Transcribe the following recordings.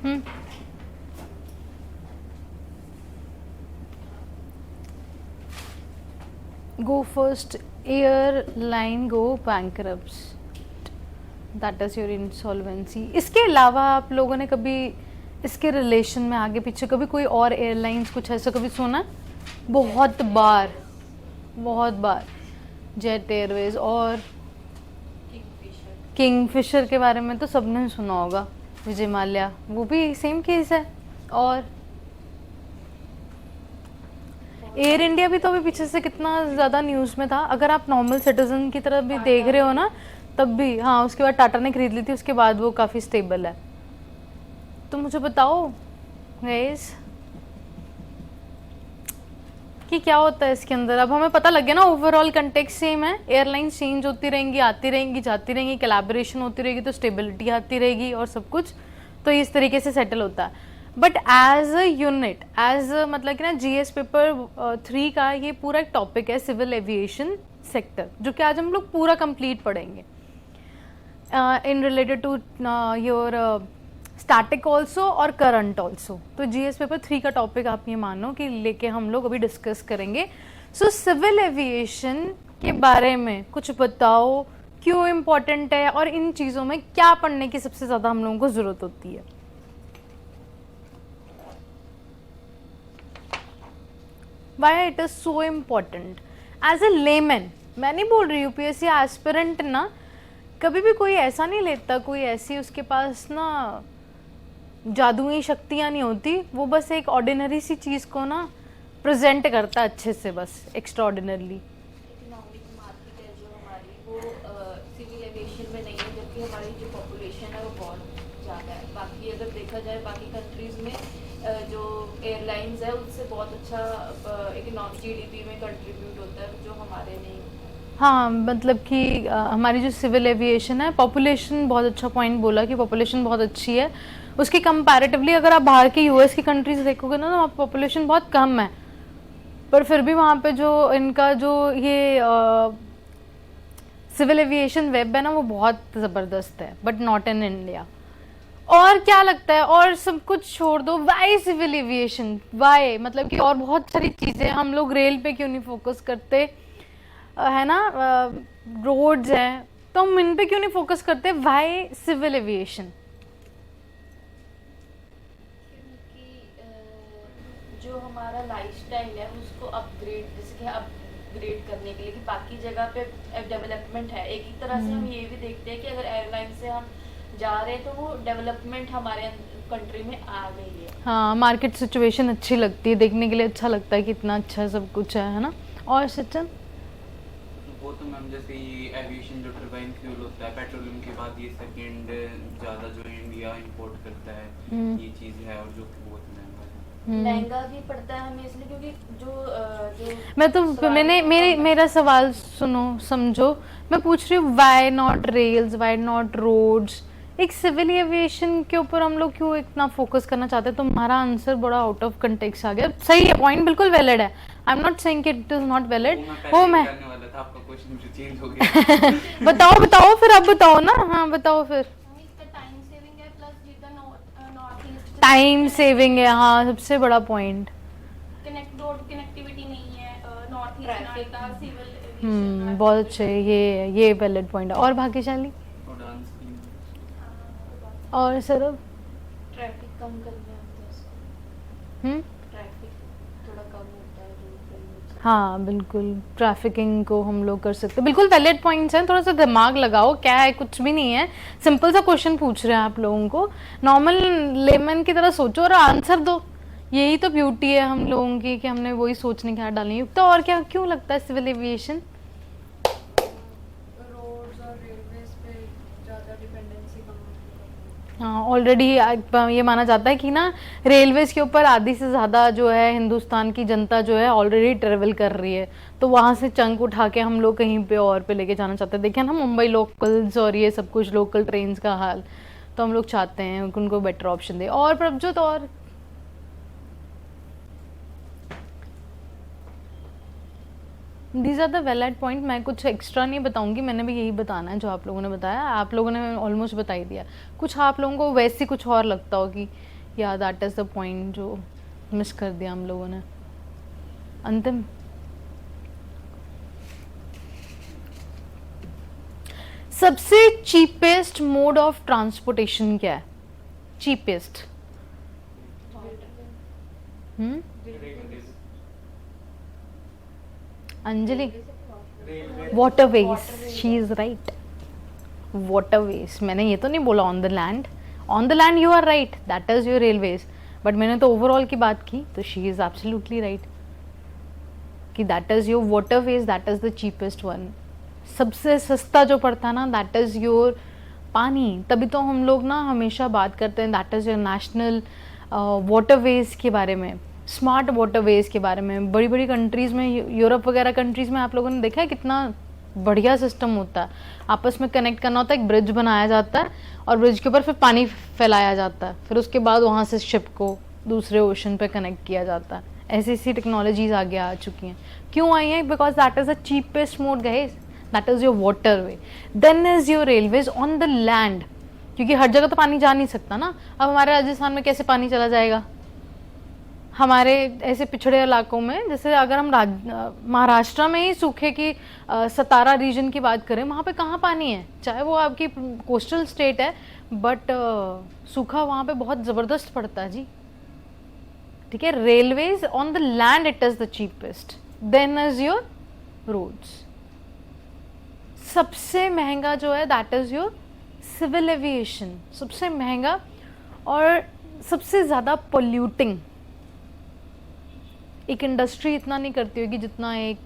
Hmm. Go first airline go bankrupt, that is your insolvency. इसके अलावा आप लोगों ने कभी इसके रिलेशन में आगे पीछे कभी कोई और एयरलाइंस कुछ ऐसा कभी सुना? बहुत बार, बहुत बार। जेट एयरवेज और किंगफिशर के बारे में तो सबने सुना होगा, विजय माल्या, वो भी सेम केस है। और एयर इंडिया भी तो अभी पीछे से कितना ज़्यादा न्यूज़ में था। अगर आप नॉर्मल सिटीजन की तरह भी देख रहे हो ना, तब भी, हाँ, उसके बाद टाटा ने खरीद ली थी, उसके बाद वो काफ़ी स्टेबल है। तो मुझे बताओ गाइस कि क्या होता है इसके अंदर। अब हमें पता लग गया ना, ओवरऑल कंटेक्स्ट सेम है, एयरलाइन चेंज होती रहेंगी, आती रहेंगी, जाती रहेंगी, कोलैबोरेशन होती रहेगी, तो स्टेबिलिटी आती रहेगी और सब कुछ तो इस तरीके से सेटल होता है। But as a unit, as मतलब कि ना, जीएस पेपर 3 का ये पूरा एक टॉपिक है, सिविल एविएशन सेक्टर, जो कि आज हम लोग पूरा कंप्लीट पढ़ेंगे in related to your static also और करंट ऑल्सो। तो जीएस पेपर 3 का टॉपिक आप ये मानो कि लेके हम लोग अभी डिस्कस करेंगे। सो सिविल एविएशन के बारे में कुछ बताओ, क्यों इम्पोर्टेंट है और इन चीज़ों में क्या पढ़ने की सबसे ज़्यादा हम लोगों को ज़रूरत होती है। Why it is so important as a layman. मैं नहीं बोल रही यूपीएससी एस्पिरेंट ना, कभी भी कोई ऐसा नहीं लेता, कोई ऐसी उसके पास ना जादुई शक्तियाँ नहीं होती, वो बस एक ऑर्डिनरी सी चीज़ को ना प्रेजेंट करता है अच्छे से, बस एक्स्ट्रा ऑर्डिनरली। इकोनॉमिक मार्केट है जो हमारी, वो सिविल एविएशन में नहीं है, जबकि हमारी जो पॉपुलेशन है वो बहुत ज़्यादा है। बाकी अगर देखा जाए बाकी कंट्रीज़ में जो एयरलाइंस है उससे बहुत अच्छा इकोनॉमिक जीडीपी में कंट्रीब्यूट होता है, जो हमारे नहीं। हाँ, मतलब कि हमारी जो सिविल एविएशन है, पॉपुलेशन, बहुत अच्छा पॉइंट बोला कि पॉपुलेशन बहुत अच्छी है उसकी कंपैरेटिवली। अगर आप बाहर के यूएस की कंट्रीज देखोगे ना, तो वहाँ पॉपुलेशन बहुत कम है, पर फिर भी वहाँ पे जो इनका जो ये सिविल एविएशन वेब है ना, वो बहुत ज़बरदस्त है, बट नॉट इन इंडिया। और क्या लगता है, और सब कुछ छोड़ दो, वाई सिविल एविएशन, वाई मतलब कि और बहुत सारी चीज़ें, हम लोग रेल पे क्यों नहीं फोकस करते, है ना, रोड्स हैं, तो हम इन पे क्यों नहीं फोकस करते, वाई सिविल एविएशन? क्योंकि जो हमारा लाइफस्टाइल है उसको अपग्रेड, जैसे कि अपग्रेड करने के लिए कि बाकी जगह पे डेवलपमेंट है, एक ही तरह से हम ये भी देखते हैं कि अगर एयरलाइन से हम जा रहे हैं तो वो डेवलपमेंट हमारे कंट्री में आ गई है। हाँ, मार्केट सिचुएशन अच्छी लगती है, देखने के लिए अच्छा लगता है कि इतना अच्छा सब कुछ है ना। और सचिन? वो तो मैम जैसे ये एविएशन जो टरबाइन फ्यूल होता है, पेट्रोलियम के बाद ये सेकंड ज़्यादा जो इंडिया इंपोर्ट करता है, ये चीज़ है, और जो कि बहुत महंगा है। महंगा भी पड़ता है हमें इसलिए क्योंकि जो मैं तो मेरा सवाल सुनो, समझो, मैं पूछ रही हूँ why not rails, why not roads. एक सिविल एविएशन के ऊपर हम लोग क्यों इतना फोकस करना चाहते हैं? तुम्हारा आंसर बड़ा आउट ऑफ कंटेक्स्ट आ गया। सही है, पॉइंट बिल्कुल वैलिड है, I am not saying it is not valid. वो मैं आपका क्वेश्चन मुझे चेंज हो गया। बताओ बताओ फिर, अब बताओ ना, हाँ बताओ फिर। टाइम सेविंग है, प्लस जितना नॉर्थ ईस्ट टाइम सेविंग है, हाँ, सबसे बड़ा पॉइंट। रोड कनेक्टिविटी नहीं है, नॉर्थ ईस्ट ना इतना सिविल बहुत अच्छे, ये वैलिड पॉइंट है। और भाग्यशाली और सरब? ट्रैफिक कम करने होता है, ट्रैफिक थोड़ा कम होता है रोड पे। हाँ बिल्कुल, ट्रैफिकिंग को हम लोग कर सकते हैं, बिल्कुल वैलिड पॉइंट्स हैं। थोड़ा सा दिमाग लगाओ, क्या है, कुछ भी नहीं है, सिंपल सा क्वेश्चन पूछ रहे हैं आप लोगों को, नॉर्मल लेमन की तरह सोचो और आंसर दो। यही तो ब्यूटी है हम लोगों की कि हमने वही सोचने की आदत डालनी है। तो और क्या, क्यों लगता है सिविल एविएशन? रोड्स और रेलवेज पे ज़्यादा डिपेंडेंसी कम। हाँ, ऑलरेडी ये माना जाता है कि ना, रेलवेज के ऊपर आधी से ज़्यादा जो है हिंदुस्तान की जनता जो है ऑलरेडी ट्रेवल कर रही है, तो वहाँ से चंक उठा के हम लोग कहीं पे और पे लेके जाना चाहते हैं। देखिए ना, मुंबई लोकल्स और ये सब कुछ लोकल ट्रेन्स का हाल, तो हम लोग चाहते हैं उनको बेटर ऑप्शन दे। और प्रभजोत, और these are the valid point. मैं कुछ एक्स्ट्रा नहीं बताऊंगी, मैंने भी यही बताना है जो आप लोगों ने बताया। आप लोगों ने ऑलमोस्ट बता ही दिया। कुछ आप लोगों को वैसे कुछ और लगता हो कि या दैट इज़ द पॉइंट जो मिस कर दिया हम लोगों ने। अंतिम, सबसे चीपेस्ट मोड ऑफ ट्रांसपोर्टेशन क्या है? Cheapest. Anjali, waterways. She is right, waterways. मैंने ये तो नहीं बोला on the land. On the land you are right, that is your railways, but मैंने तो ओवरऑल की बात की, तो शी इज एब्सोल्युटली राइट कि that is your waterways, that is the cheapest one. सबसे सस्ता जो पड़ता है ना, दैट इज योर पानी। तभी तो हम लोग ना हमेशा बात करते हैं that is your national waterways के बारे में, स्मार्ट वाटरवेज के बारे में। बड़ी बड़ी कंट्रीज़ में, यूरोप वगैरह कंट्रीज़ में आप लोगों ने देखा है कितना बढ़िया सिस्टम होता है। आपस में कनेक्ट करना होता है, एक ब्रिज बनाया जाता है और ब्रिज के ऊपर फिर पानी फैलाया जाता है, फिर उसके बाद वहाँ से शिप को दूसरे ओशन पे कनेक्ट किया जाता है। ऐसी ऐसी टेक्नोलॉजीज आगे आ चुकी हैं। क्यों आई हैं? Because that is the cheapest mode guys, that is your water way. Then is your railways on the land, क्योंकि हर जगह तो पानी जा नहीं सकता ना। अब हमारे राजस्थान में कैसे पानी चला जाएगा? हमारे ऐसे पिछड़े इलाकों में, जैसे अगर हम महाराष्ट्र में ही सूखे की सतारा रीजन की बात करें, वहाँ पे कहाँ पानी है? चाहे वो आपकी कोस्टल स्टेट है, बट सूखा वहाँ पे बहुत ज़बरदस्त पड़ता है जी। ठीक है, railways on the land it is the cheapest, then is your roads. सबसे महंगा जो है that is your civil aviation, सबसे महंगा और सबसे ज़्यादा पोल्यूटिंग। एक इंडस्ट्री इतना नहीं करती होगी जितना एक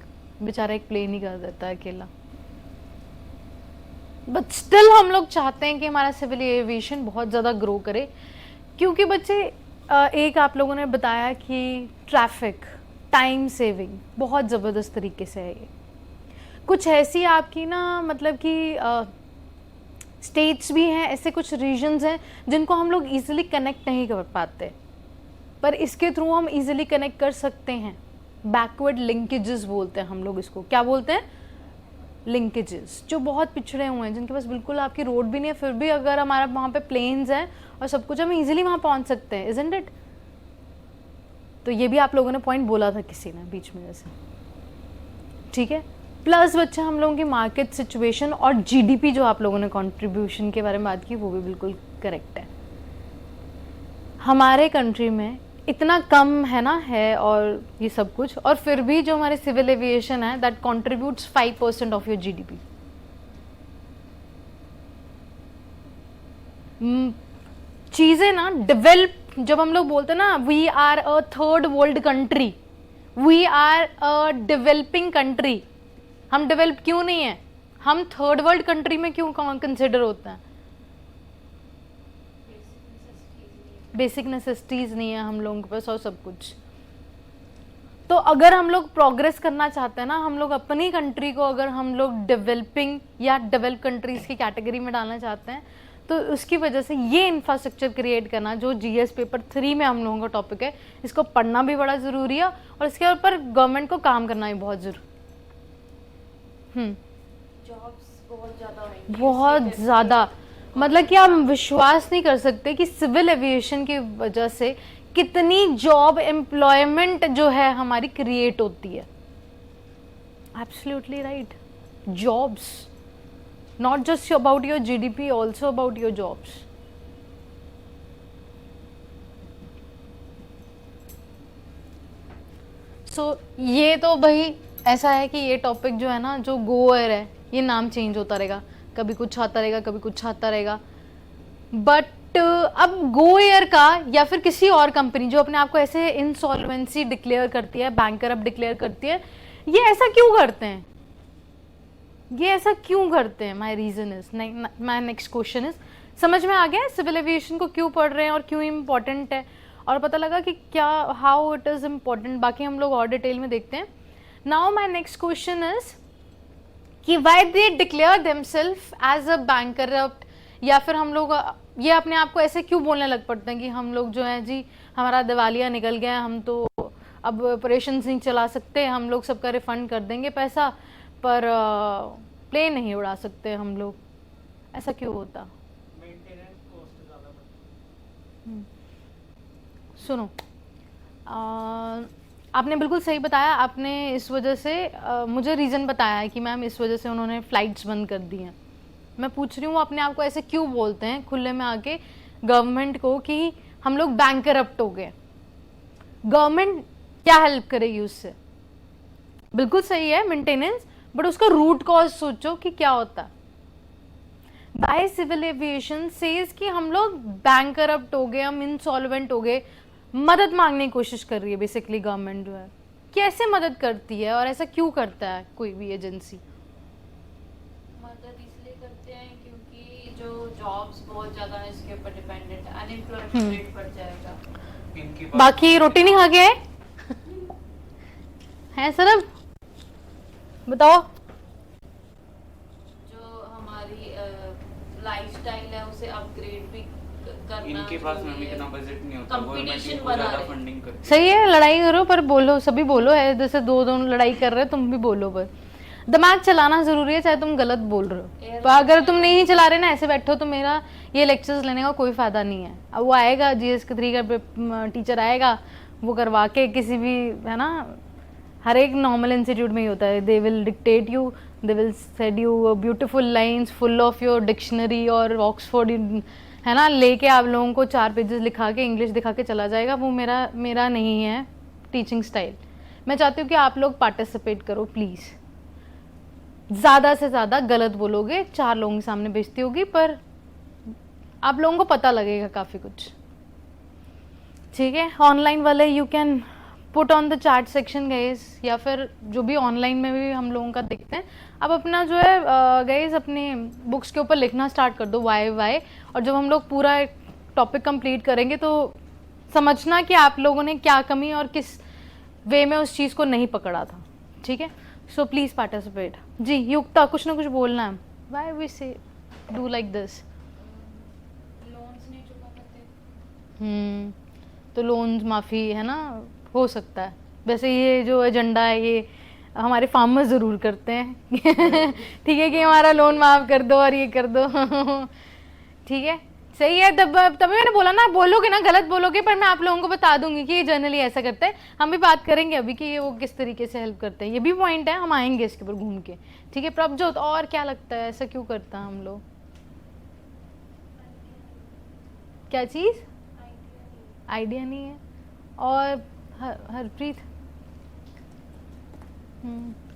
बेचारा एक प्लेन ही कर देता है अकेला। बट स्टिल हम लोग चाहते हैं कि हमारा सिविल एविएशन बहुत ज़्यादा ग्रो करे, क्योंकि बच्चे एक आप लोगों ने बताया कि ट्रैफिक, टाइम सेविंग बहुत ज़बरदस्त तरीके से है। ये कुछ ऐसी आपकी ना मतलब कि स्टेट्स भी हैं, ऐसे कुछ रीजन्स हैं जिनको हम लोग ईजिली कनेक्ट नहीं कर पाते, पर इसके थ्रू हम इजीली कनेक्ट कर सकते हैं। बैकवर्ड लिंकेजेस बोलते हैं हम लोग इसको। क्या बोलते हैं? लिंकेजेस। जो बहुत पिछड़े हुए हैं, जिनके पास बिल्कुल आपकी रोड भी नहीं है, फिर भी अगर हमारा वहाँ पे प्लेन्स हैं और सब कुछ, हम इजीली वहाँ पहुँच सकते हैं, इजंट इट? तो ये भी आप लोगों ने पॉइंट बोला था किसी ने बीच में जैसे। ठीक है, प्लस बच्चे हम लोगों की मार्केट सिचुएशन और जीडीपी जो आप लोगों ने कंट्रीब्यूशन के बारे में बात की, वो भी बिल्कुल करेक्ट है। हमारे कंट्री में इतना कम है ना, है और ये सब कुछ, और फिर भी जो हमारे सिविल एविएशन है that contributes 5% of your GDP. चीजें ना डेवलप, जब हम लोग बोलते हैं ना we are a third world country, we are a developing country, हम डेवलप क्यों नहीं है? हम थर्ड वर्ल्ड कंट्री में क्यों कंसिडर होते हैं? बेसिक नेसेसिटीज नहीं है हम लोगों के पास और सब कुछ। तो अगर हम लोग प्रोग्रेस करना चाहते हैं ना, हम लोग अपनी कंट्री को अगर हम लोग डेवलपिंग या डेवलप कंट्रीज की कैटेगरी में डालना चाहते हैं, तो उसकी वजह से ये इंफ्रास्ट्रक्चर क्रिएट करना, जो जीएस पेपर 3 में हम लोगों का टॉपिक है, इसको पढ़ना भी बड़ा ज़रूरी है और इसके ऊपर गवर्नमेंट को काम करना भी बहुत ज़रूरी। जॉब्स बहुत ज़्यादा होंगी, बहुत ज़्यादा, मतलब कि आप विश्वास नहीं कर सकते कि सिविल एविएशन की वजह से कितनी जॉब एम्प्लॉयमेंट जो है हमारी क्रिएट होती है। Absolutely right. Jobs, not just about your GDP, also about your jobs. So ये तो भाई ऐसा है कि ये टॉपिक जो है ना, जो गोअर है, ये नाम चेंज होता रहेगा, कभी कुछ आता रहेगा, कभी कुछ आता रहेगा। बट अब गो एयर का या फिर किसी और कंपनी जो अपने आप को ऐसे इंसॉल्वेंसी डिक्लेयर करती है, बैंकरप्ट डिक्लेयर करती है, ये ऐसा क्यों करते हैं? ये ऐसा क्यों करते हैं? My reason is, my next question is, समझ में आ गया सिविल एविएशन को क्यों पढ़ रहे हैं और क्यों इम्पोर्टेंट है, और पता लगा कि क्या, हाउ इट इज इम्पोर्टेंट। बाकी हम लोग और डिटेल में देखते हैं। Now my next question is कि why they declare themselves as a bankrupt, या फिर हम लोग ये अपने आप को ऐसे क्यों बोलने लग पड़ते हैं कि हम लोग जो है जी, हमारा दिवालिया निकल गया, हम तो अब ऑपरेशंस नहीं चला सकते हम लोग, सबका रिफंड कर देंगे पैसा, पर प्लेन नहीं उड़ा सकते हम लोग। ऐसा क्यों होता? मेंटेनेंस कॉस्ट ज़्यादा बढ़ती है। सुनो, आपने बिल्कुल सही बताया। आपने इस वजह से मुझे रीज़न बताया है कि मैम इस वजह से उन्होंने फ़्लाइट्स बंद कर दी हैं। मैं पूछ रही हूँ वो अपने आप को ऐसे क्यों बोलते हैं खुले में आके गवर्नमेंट को कि हम लोग बैंकरप्ट हो गए। गवर्नमेंट क्या हेल्प करेगी उससे? बिल्कुल सही है मेंटेनेंस, बट उसका रूट कॉज सोचो कि क्या होता है। बाय सिविल एविएशन सेज कि हम लोग बैंकरप्ट हो गए, हम इंसॉल्वेंट हो गए। मदद मांगने की कोशिश कर रही है बेसिकली गवर्नमेंट जो है। कैसे मदद करती है और ऐसा क्यों करता है कोई भी एजेंसी? मदद इसलिए करते हैं क्योंकि जो जॉब्स बहुत ज़्यादा है इसके ऊपर डिपेंडेंट है, अनएम्प्लॉयमेंट रेट बढ़ जाएगा। इनकी बाकी रोटी नहीं खा के आए हैं सर? अब बताओ। जो हमारी लाइफस्टाइल है उसे अपग्रेड भी करना इनके पास में जरूरी है। इतना बजट नहीं होता, गवर्नमेंट कंपटीशन इनको बना ज़्यादा रहे। फंडिंग करती है। सही है, लड़ाई करो पर बोलो, सभी बोलो है। जैसे दो दोनों लड़ाई कर रहे हो, तुम भी बोलो, पर दिमाग चलाना जरूरी है, चाहे तुम गलत बोल रहे हो। पर अगर तुम नहीं चला रहे ना, ऐसे बैठो, तो मेरा ये लेक्चर्स लेने का कोई फायदा नहीं है। अब वो आएगा GS के 3 का टीचर आएगा, वो करवा के किसी भी, है ना, हर एक नॉर्मल इंस्टीट्यूट में ही होता है। They will dictate you, they will said you beautiful lines full of your dictionary और ऑक्सफोर्ड, है ना, लेके आप लोगों को 4 पेजेस लिखा के इंग्लिश दिखा के चला जाएगा। वो मेरा नहीं है टीचिंग स्टाइल। मैं चाहती हूँ कि आप लोग पार्टिसिपेट करो प्लीज़। ज़्यादा से ज़्यादा गलत बोलोगे, 4 लोगों के सामने बेइज्जती होगी, पर आप लोगों को पता लगेगा काफ़ी कुछ। ठीक है, ऑनलाइन वाले you can put on the chat section guys, या फिर जो भी ऑनलाइन में भी हम लोगों का देखते हैं, अब अपना जो है गाइस अपनी बुक्स के ऊपर लिखना स्टार्ट कर दो वाई, और जब हम लोग पूरा टॉपिक कंप्लीट करेंगे तो समझना कि आप लोगों ने क्या कमी और किस वे में उस चीज़ को नहीं पकड़ा था। ठीक है, सो प्लीज़ पार्टिसिपेट। जी युक्ता, कुछ ना कुछ बोलना है। वाई वी से डू लाइक दिस? लोन्स नहीं चुका पाते। तो लोन्स माफ़ी, है ना, हो सकता है। वैसे ये जो एजेंडा है ये हमारे फार्मर्स ज़रूर करते हैं ठीक है, कि हमारा लोन माफ़ कर दो और ये कर दो ठीक है, सही है। तभी मैंने बोला ना, बोलोगे ना, गलत बोलोगे, पर मैं आप लोगों को बता दूंगी कि ये जनरली ऐसा करते हैं। हम भी बात करेंगे अभी कि ये वो किस तरीके से हेल्प करते हैं, ये भी पॉइंट है, हम आएंगे इसके ऊपर घूम के। ठीक है प्रभजोत, और क्या लगता है ऐसा क्यों करता है हम लोग? क्या चीज़? आइडिया नहीं है। और हरप्रीत,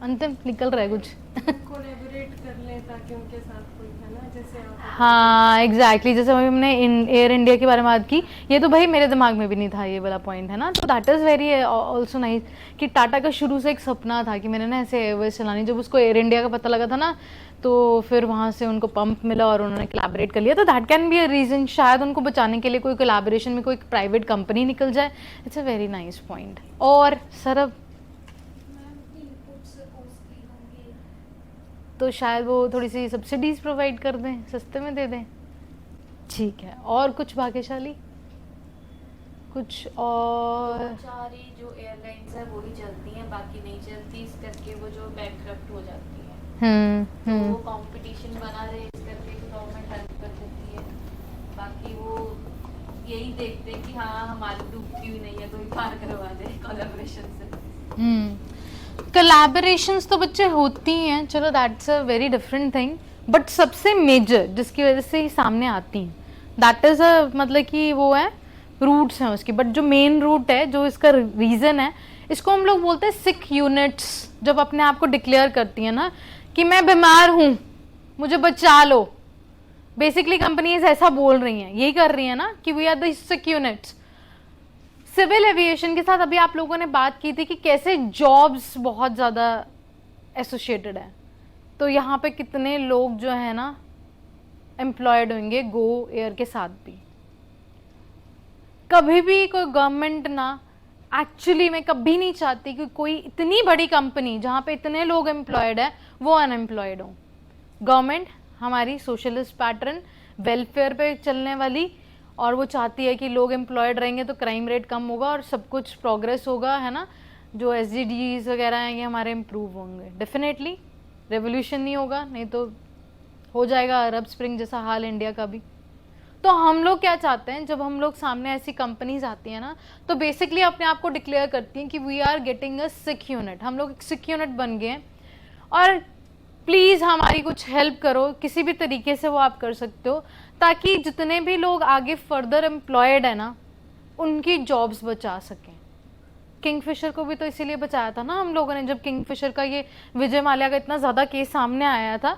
अंतिम निकल रहा है कुछ कोलैबोरेट कर लें ताकि उनके साथ कोई, है ना, जैसे आप हाँ एग्जैक्टली, जैसे हमने एयर इंडिया के बारे में बात की, ये तो भाई मेरे दिमाग में भी नहीं था ये वाला पॉइंट, है ना। तो that is very also nice कि टाटा का शुरू से एक सपना था कि मैंने ना ऐसे एयरवेज चलानी। जब उसको एयर इंडिया का पता लगा था ना, तो फिर वहाँ से उनको पंप मिला और उन्होंने कोलैबोरेट कर लिया। तो that can be a reason, शायद उनको बचाने के लिए कोई कोलैबोरेशन में कोई प्राइवेट कंपनी निकल जाए। It's a very nice point. और सरब, तो शायद वो थोड़ी सी सब्सिडीज प्रोवाइड कर दें, सस्ते में दे दें। ठीक है, और कुछ भाग्यशाली, कुछ और? सारी जो एयरलाइंस है वो ही चलती हैं, बाकी नहीं चलती, इस करके वो जो बैंकरप्ट हो जाती है। तो वो कंपटीशन बना रहे, इस करके गवर्नमेंट हेल्प कर देती है। बाकी वो यही देखते हैं कि हाँ हमारी डूबती हुई नहीं है, कोई पार करवा दे कोलैबोरेशन से। कोलैबोरेशंस तो बच्चे होती हैं, चलो that's a very different thing, but सबसे मेजर जिसकी वजह से ही सामने आती हैं, दैट इज़ अ, मतलब कि वो है रूट्स हैं उसकी। बट जो मेन रूट है, जो इसका रीज़न है, इसको हम लोग बोलते हैं सिक यूनिट्स। जब अपने आप को डिक्लेयर करती हैं ना कि मैं बीमार हूँ, मुझे बचा लो, बेसिकली कंपनीज ऐसा बोल रही हैं, यही कर रही हैं ना कि we are the sick units. Civil aviation के साथ अभी आप लोगों ने बात की थी कि कैसे जॉब्स बहुत ज़्यादा एसोसिएटेड है। तो यहाँ पे कितने लोग जो है ना एम्प्लॉयड होंगे गो एयर के साथ भी। कभी भी कोई गवर्नमेंट ना, एक्चुअली मैं कभी नहीं चाहती कि कोई इतनी बड़ी कंपनी जहाँ पे इतने लोग एम्प्लॉयड है वो अनएम्प्लॉयड हो। गवर्नमेंट हमारी सोशलिस्ट पैटर्न, वेलफेयर पे चलने वाली और वो चाहती है कि लोग एम्प्लॉयड रहेंगे तो क्राइम रेट कम होगा और सब कुछ प्रोग्रेस होगा, है ना, जो SDGs वगैरह हैं ये हमारे इम्प्रूव होंगे। डेफिनेटली रेवोल्यूशन नहीं होगा, नहीं तो हो जाएगा अरब स्प्रिंग जैसा हाल इंडिया का भी। तो हम लोग क्या चाहते हैं, जब हम लोग सामने ऐसी कंपनीज आती हैं ना, तो बेसिकली अपने आप को डिक्लेयर करती हैं कि we are getting a sick unit, हम लोग एक सिक यूनिट बन गए हैं और प्लीज़ हमारी कुछ हेल्प करो, किसी भी तरीके से वो आप कर सकते हो, ताकि जितने भी लोग आगे फर्दर एम्प्लॉयड है ना उनकी जॉब्स बचा सकें। किंगफिशर को भी तो इसीलिए बचाया था ना हम लोगों ने, जब किंगफिशर का ये विजय माल्या का इतना ज़्यादा केस सामने आया था,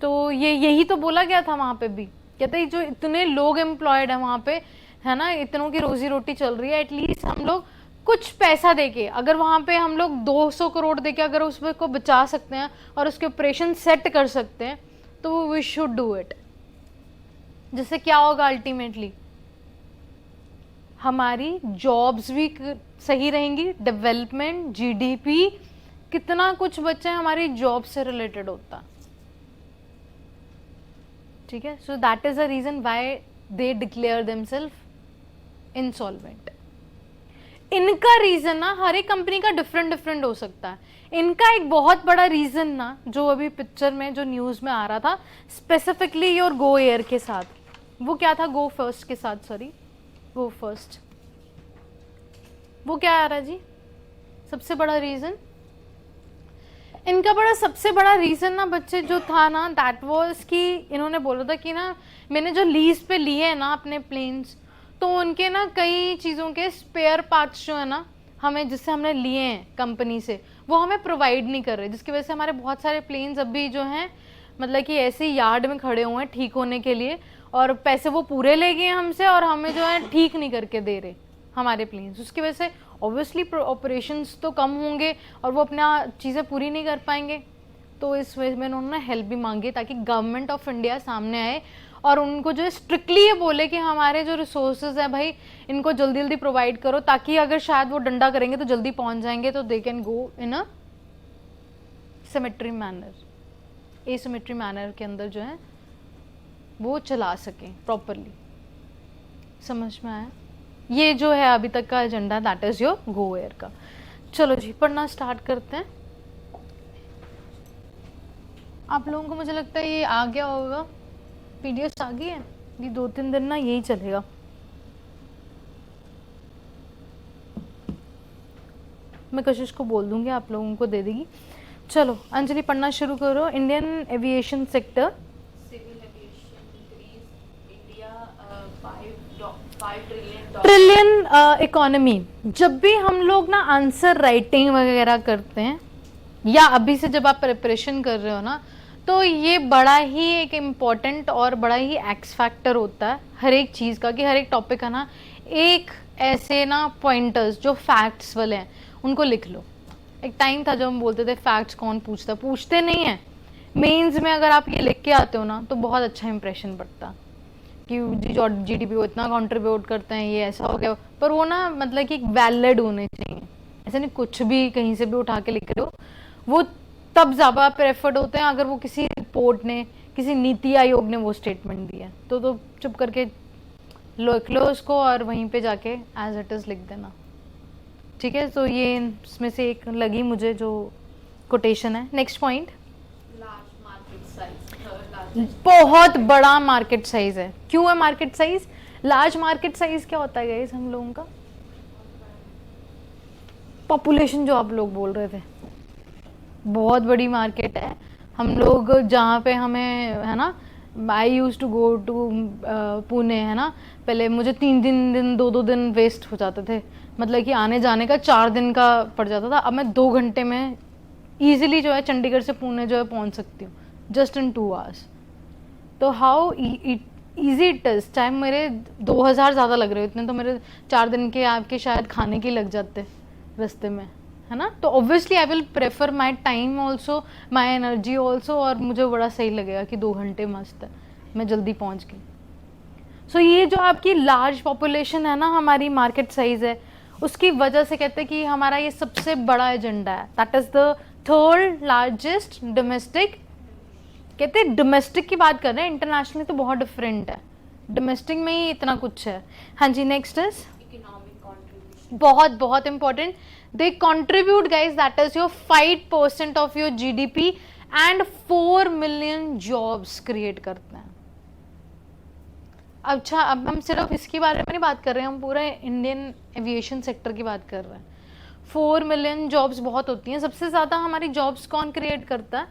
तो यही तो बोला गया था वहाँ पे भी, कहते जो इतने लोग एम्प्लॉयड है वहाँ पे, है ना, इतनों की रोजी रोटी चल रही है, एटलीस्ट हम लोग कुछ पैसा देके, अगर वहाँ पे हम लोग 200 करोड़ देके अगर उसको बचा सकते हैं और उसके ऑपरेशन सेट कर सकते हैं तो वी शुड डू इट। जिससे क्या होगा, अल्टीमेटली हमारी जॉब्स भी सही रहेंगी, डेवलपमेंट, GDP, कितना कुछ बच्चे हमारी जॉब से रिलेटेड होता। ठीक है, so that is the reason why they declare themselves insolvent. इनका रीजन ना हर एक कंपनी का डिफरेंट हो सकता है। इनका एक बहुत बड़ा रीजन ना, जो अभी पिक्चर में जो न्यूज में आ रहा था स्पेसिफिकली योर गो एयर के साथ, वो क्या था, गो फर्स्ट के साथ, सॉरी गो फर्स्ट, वो क्या आ रहा है जी, सबसे बड़ा रीजन इनका सबसे बड़ा रीजन ना बच्चे जो था ना, दैट वाज कि इन्होंने बोला था कि ना मैंने जो लीज पे लिए हैं ना अपने प्लेन्स, तो उनके ना कई चीज़ों के स्पेयर पार्ट्स जो है ना हमें, जिससे हमने लिए हैं कंपनी से, वो हमें प्रोवाइड नहीं कर रहे, जिसकी वजह से हमारे बहुत सारे प्लेन्स अभी जो हैं मतलब कि ऐसे ही यार्ड में खड़े हुए हैं ठीक होने के लिए, और पैसे वो पूरे ले गए हमसे और हमें जो है ठीक नहीं करके दे रहे हमारे प्लेन्स। उसकी वजह से ऑब्वियसली ऑपरेशंस तो कम होंगे और वो अपना चीज़ें पूरी नहीं कर पाएंगे। तो इस वजह में उन्होंने हेल्प भी मांगी ताकि गवर्नमेंट ऑफ इंडिया सामने आए और उनको जो है स्ट्रिक्टली ये बोले कि हमारे जो रिसोर्सेज हैं भाई इनको जल्दी जल्दी प्रोवाइड करो, ताकि अगर शायद वो डंडा करेंगे तो जल्दी पहुंच जाएंगे, तो they can go in a symmetry manner, asymmetry manner के अंदर जो है वो चला सकें प्रॉपरली। समझ में आया? ये जो है अभी तक का agenda, that is your Go Air का। चलो जी पढ़ना स्टार्ट करते हैं। आप लोगों को मुझे लगता है ये आ गया होगा, पीडीएफ आ गई है, ये 2-3 दिन ना यही चलेगा। मैं कशिश को बोल दूंगी, आप लोगों को दे देगी। चलो अंजलि पढ़ना शुरू करो। Indian aviation sector, civil aviation increase India 5 trillion economy. जब भी हम लोग ना आंसर राइटिंग वगैरह करते हैं या अभी से जब आप प्रिपरेशन कर रहे हो ना, तो ये बड़ा ही एक इम्पॉर्टेंट और बड़ा ही एक्स फैक्टर होता है हर एक चीज़ का, कि हर एक टॉपिक का ना एक ऐसे ना पॉइंटर्स जो फैक्ट्स वाले हैं उनको लिख लो। एक टाइम था जब हम बोलते थे फैक्ट्स कौन पूछता, पूछते नहीं है। मेंस में अगर आप ये लिख के आते हो ना तो बहुत अच्छा इंप्रेशन पड़ता कि GDP को इतना कंट्रीब्यूट करते हैं, ये ऐसा हो गया, पर वो ना मतलब कि वैलिड होने चाहिए। ऐसे नहीं कुछ भी कहीं से भी उठा के लिख रहे हो, वो तब ज़्यादा प्रेफर्ड होते हैं अगर वो किसी रिपोर्ट ने, किसी नीति आयोग ने वो स्टेटमेंट दिया। तो चुप करके लिख लो उसको और वहीं पे जाके एज इट इज़ लिख देना, ठीक है? तो ये इसमें से एक लगी मुझे जो कोटेशन है। Next point, large market size, बहुत बड़ा मार्केट साइज है। क्यों है market size? Large market size क्या होता है गाइस हम लोगों का? पॉपुलेशन, जो आप लोग बोल रहे थे, बहुत बड़ी मार्केट है। हम लोग जहाँ पे हमें, है ना, I use to go to Pune, है ना, पहले मुझे 3 दिन 2 दिन वेस्ट हो जाते थे, मतलब कि आने जाने का 4 दिन का पड़ जाता था। अब मैं 2 घंटे में ईजिली जो है चंडीगढ़ से पुणे जो है पहुँच सकती हूँ, जस्ट इन 2 आवर्स। तो हाउ ईजी इट इज़। चाहे मेरे 2000 ज़्यादा लग रहे हो, इतने तो मेरे 4 दिन के आपके शायद खाने के लग जाते रास्ते में, है ना। तो obviously I will prefer my time also, my energy also, और मुझे बड़ा सही लगेगा कि 2 घंटे मस्त है, मैं जल्दी पहुंच गई। सो ये जो आपकी लार्ज पॉपुलेशन है ना, हमारी मार्केट साइज है, उसकी वजह से कहते हैं कि हमारा ये सबसे बड़ा एजेंडा है। That is the 3rd largest domestic, कहते हैं डोमेस्टिक की बात कर रहे हैं, इंटरनेशनली तो बहुत डिफरेंट है, डोमेस्टिक में ही इतना कुछ है। हाँ जी, नेक्स्ट इज इकोनॉमिक कंट्रीब्यूशन। बहुत बहुत important, they contribute guys, that is your 5% of your GDP and 4 million jobs create करते हैं। अच्छा, अब हम सिर्फ इसके बारे में नहीं बात कर रहे हैं, हम पूरा इंडियन एविएशन सेक्टर की बात कर रहे हैं। 4 मिलियन जॉब्स बहुत होती हैं। सबसे ज़्यादा हमारी जॉब्स कौन क्रिएट करता है?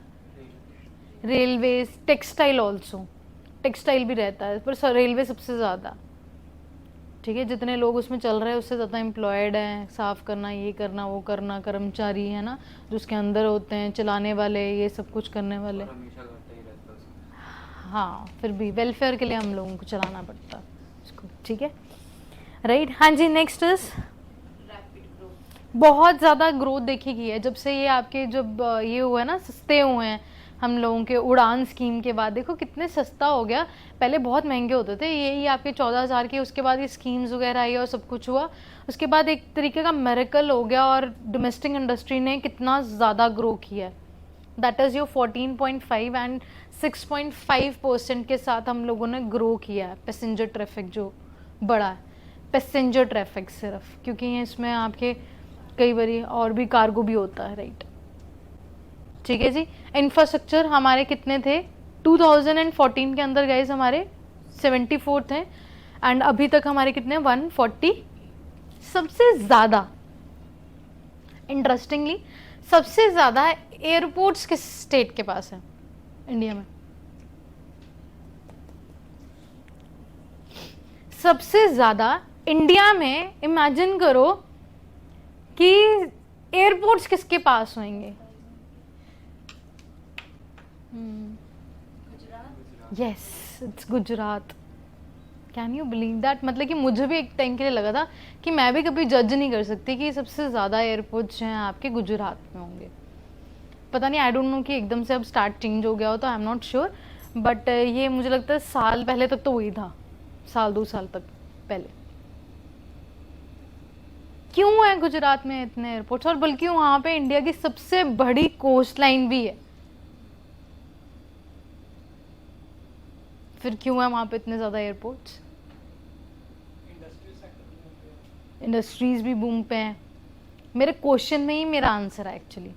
रेलवेज, टेक्सटाइल ऑल्सो, टेक्सटाइल भी रहता है, पर रेलवे सबसे ज़्यादा। ठीक है, जितने लोग उसमें चल रहे हैं उससे ज़्यादा एम्प्लॉयड हैं, साफ़ करना, ये करना, वो करना, कर्मचारी है ना जो उसके अंदर होते हैं, चलाने वाले, ये सब कुछ करने वाले। और हमेशा घाटा ही रहता है उसमें। हाँ, फिर भी वेलफेयर के लिए हम लोगों को चलाना पड़ता है उसको। ठीक है, राइट। हाँ जी, नेक्स्ट इज रैपिड ग्रोथ। बहुत ज़्यादा ग्रोथ देखी गई है जब से ये आपके जब ये हुआ है ना, सस्ते हुए हैं हम लोगों के उड़ान स्कीम के बाद। देखो कितने सस्ता हो गया, पहले बहुत महंगे होते थे, यही आपके 14,000 के, उसके बाद ये स्कीम्स वगैरह आई और सब कुछ हुआ, उसके बाद एक तरीके का मेरेकल हो गया और डोमेस्टिक इंडस्ट्री ने कितना ज़्यादा ग्रो किया है। दैट इज़ योर 14.5 एंड 6.5% के साथ हम लोगों ने ग्रो किया है। पैसेंजर ट्रैफिक जो बढ़ा है, पैसेंजर ट्रैफिक सिर्फ, क्योंकि इसमें आपके कई बारी और भी कार्गो भी होता है, राइट। ठीक है जी। इंफ्रास्ट्रक्चर हमारे कितने थे 2014 के अंदर गाइज? हमारे 74 थे एंड अभी तक हमारे कितने 140। सबसे ज़्यादा इंटरेस्टिंगली सबसे ज़्यादा एयरपोर्ट्स किस स्टेट के पास है इंडिया में? सबसे ज़्यादा इंडिया में, इमेजिन करो कि एयरपोर्ट्स किसके पास होंगे? Yes, it's Gujarat. Can you believe that? मतलब कि मुझे भी एक टाइम के लिए लगा था कि मैं भी कभी जज नहीं कर सकती कि सबसे ज़्यादा एयरपोर्ट्स जो हैं आपके गुजरात में होंगे। पता नहीं, आई डोंट नो कि एकदम से अब स्टार्ट चेंज हो गया हो, तो I am not sure, but ये मुझे लगता है साल पहले तक तो वही था, साल 2 साल तक पहले। क्यों है गुजरात में इतने एयरपोर्ट्स? और बल्कि वहाँ पे इंडिया की सबसे बड़ी कोस्ट लाइन भी है, फिर क्यों है वहाँ पे इतने ज़्यादा एयरपोर्ट्स? इंडस्ट्रीज भी बूम पे हैं। मेरे क्वेश्चन में ही मेरा आंसर है एक्चुअली।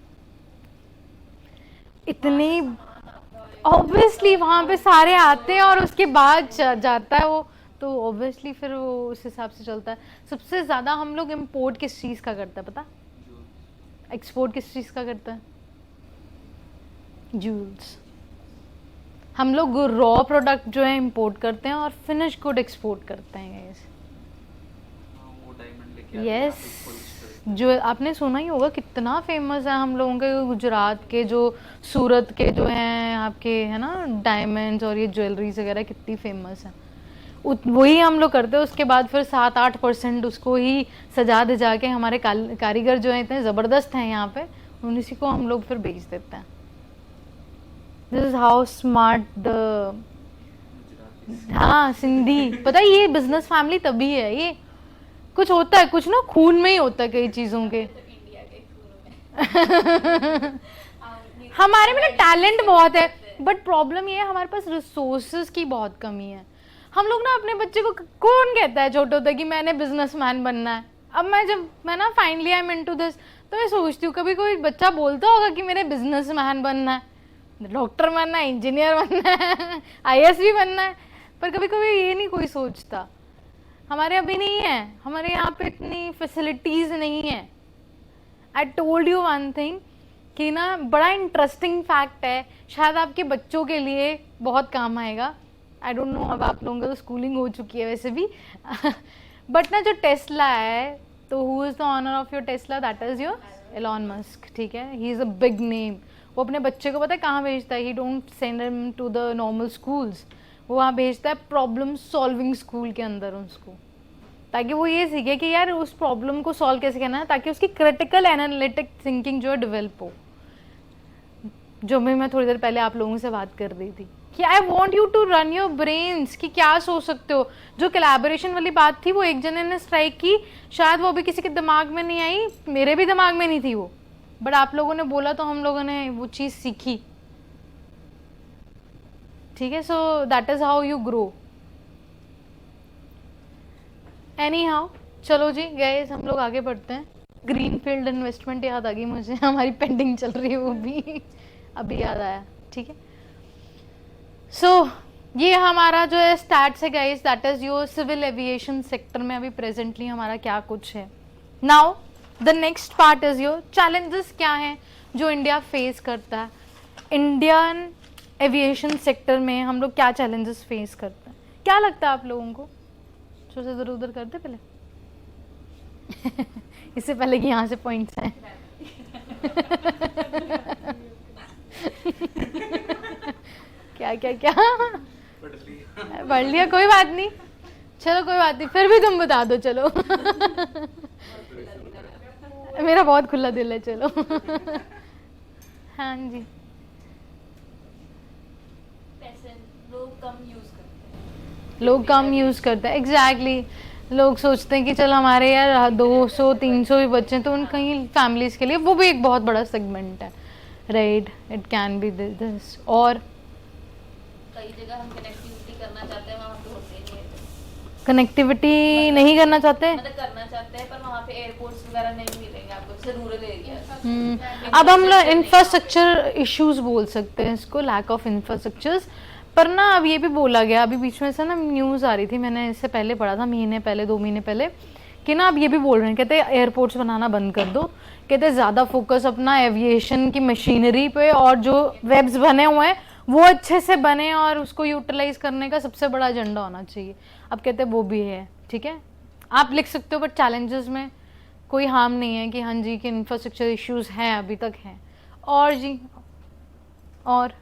इतनी ऑब्वियसली वहाँ पे सारे आते हैं और उसके बाद जाता है वो, तो ऑब्वियसली फिर वो उस हिसाब से चलता है। सबसे ज़्यादा हम लोग इम्पोर्ट किस चीज़ का करते हैं पता? एक्सपोर्ट किस चीज़ का करते हैं? जूल्स। हम लोग रॉ प्रोडक्ट जो है इंपोर्ट करते हैं और फिनिश गुड एक्सपोर्ट करते हैं गाइस। वो डायमंड लेके आते हैं, यस, आप एक polish जो आपने सुना ही होगा कितना फेमस है हम लोगों के गुजरात के, जो सूरत के जो हैं आपके, है ना, डायमंड्स और ये ज्वेलरीज वगैरह कितनी फेमस है। वही हम लोग करते हैं। उसके बाद फिर 7-8% उसको ही सजा धजा के हमारे कारीगर जो हैं इतने ज़बरदस्त हैं यहाँ पे, उन्हीं को हम लोग फिर बेच देते हैं। This is how smart the, Gujarati. हाँ सिंधी, पता है ये बिजनेस फैमिली तभी है, ये कुछ होता है, कुछ ना खून में ही होता है कई चीज़ों के। तो इंडिया के खून में हमारे में ना टैलेंट बहुत है, बट प्रॉब्लम ये है हमारे पास रिसोर्सेज की बहुत कमी है। हम लोग ना अपने बच्चे को, कौन कहता है छोटे होते कि मैंने बिजनेसमैन बनना है? अब मैं ना finally I am into this, तो मैं सोचती हूँ कभी कोई बच्चा बोलता होगा कि मेरे बिजनेसमैन बनना है, डॉक्टर बनना है, इंजीनियर बनना है, आईएएस भी बनना है, पर कभी कभी ये नहीं कोई सोचता। हमारे अभी नहीं है, हमारे यहाँ पे इतनी फैसिलिटीज़ नहीं है। I told you one thing कि ना, बड़ा इंटरेस्टिंग फैक्ट है, शायद आपके बच्चों के लिए बहुत काम आएगा। आई डोंट नो, अब आप लोगों का तो स्कूलिंग हो चुकी है वैसे भी बट ना जो टेस्ला है, तो who is the owner of your Tesla? That is your Elon Musk. ठीक है, he is a big name. वो अपने बच्चे को पता है कहाँ भेजता है? He don't send him to the normal schools, वो वहाँ भेजता है प्रॉब्लम सॉल्विंग स्कूल के अंदर उसको, ताकि वो ये सीखे कि यार उस प्रॉब्लम को सॉल्व कैसे करना है, ताकि उसकी क्रिटिकल एनालिटिक थिंकिंग जो है डेवलप हो। जो भी मैं थोड़ी देर पहले आप लोगों से बात कर रही थी कि I want you to run your brains, कि क्या सोच सकते हो। जो कोलैबोरेशन वाली बात थी वो एक जने ने स्ट्राइक की, शायद वो भी किसी के दिमाग में नहीं आई, मेरे भी दिमाग में नहीं थी वो, बट आप लोगों ने बोला तो हम लोगों ने वो चीज़ सीखी। ठीक है, so that is how you grow. Any how चलो जी गए हम लोग आगे बढ़ते हैं। ग्रीन फील्ड इन्वेस्टमेंट याद आ गई मुझे, हमारी पेंडिंग चल रही है वो भी अभी याद आया। ठीक है, सो ये हमारा जो है स्टैट्स है guys, that is your civil aviation sector में अभी प्रेजेंटली हमारा क्या कुछ है। Now the next part is your challenges क्या हैं जो इंडिया फेस करता है। इंडियन एविएशन सेक्टर में हम लोग क्या चैलेंजेस फेस करते हैं, क्या लगता है आप लोगों को? जो से इधर उधर करते पहले इससे पहले कि यहाँ से पॉइंट्स आए क्या क्या क्या पढ़ लिया, कोई बात नहीं, चलो कोई बात नहीं, फिर भी तुम बता दो चलो मेरा बहुत खुला दिल है, चलो हाँ जी। पैसे लोग कम यूज करते हैं, लोग कम यूज़ करते हैं, एग्जैक्टली लोग सोचते हैं कि चल हमारे यार 200-300 भी बच्चे हैं तो उन कहीं फैमिलीज के लिए वो भी एक बहुत बड़ा सेगमेंट है, right, it can be this. और कई जगह हम कनेक्टिविटी करना चाहते हैं, वहाँ पे होते नहीं है, कनेक्टिविटी नहीं करना चाहते। मतलब करना चाहते हैं पर वहाँ पे एयरपोर्ट्स वगैरह नहीं मिलेंगे आपको, जैसे रूरल एरिया। अब हम लोग इंफ्रास्ट्रक्चर इश्यूज बोल सकते हैं इसको, लैक ऑफ इंफ्रास्ट्रक्चर्स। पर ना अब ये भी बोला गया, अभी बीच में से ना न्यूज़ आ रही थी, मैंने इससे पहले पढ़ा था, महीने पहले 2 महीने पहले, कि ना अब ये भी बोल रहे हैं, कहते हैं एयरपोर्ट्स बनाना बंद कर दो, कहते हैं ज़्यादा फोकस अपना एविएशन की मशीनरी पे और जो वेब्स बने हुए हैं वो अच्छे से बने और उसको यूटिलाइज करने का सबसे बड़ा एजेंडा होना चाहिए। अब कहते हैं वो भी है, ठीक है, आप लिख सकते हो, बट चैलेंजेस में कोई हार्म नहीं है कि हाँ जी कि इंफ्रास्ट्रक्चर इश्यूज हैं, अभी तक हैं। और जी और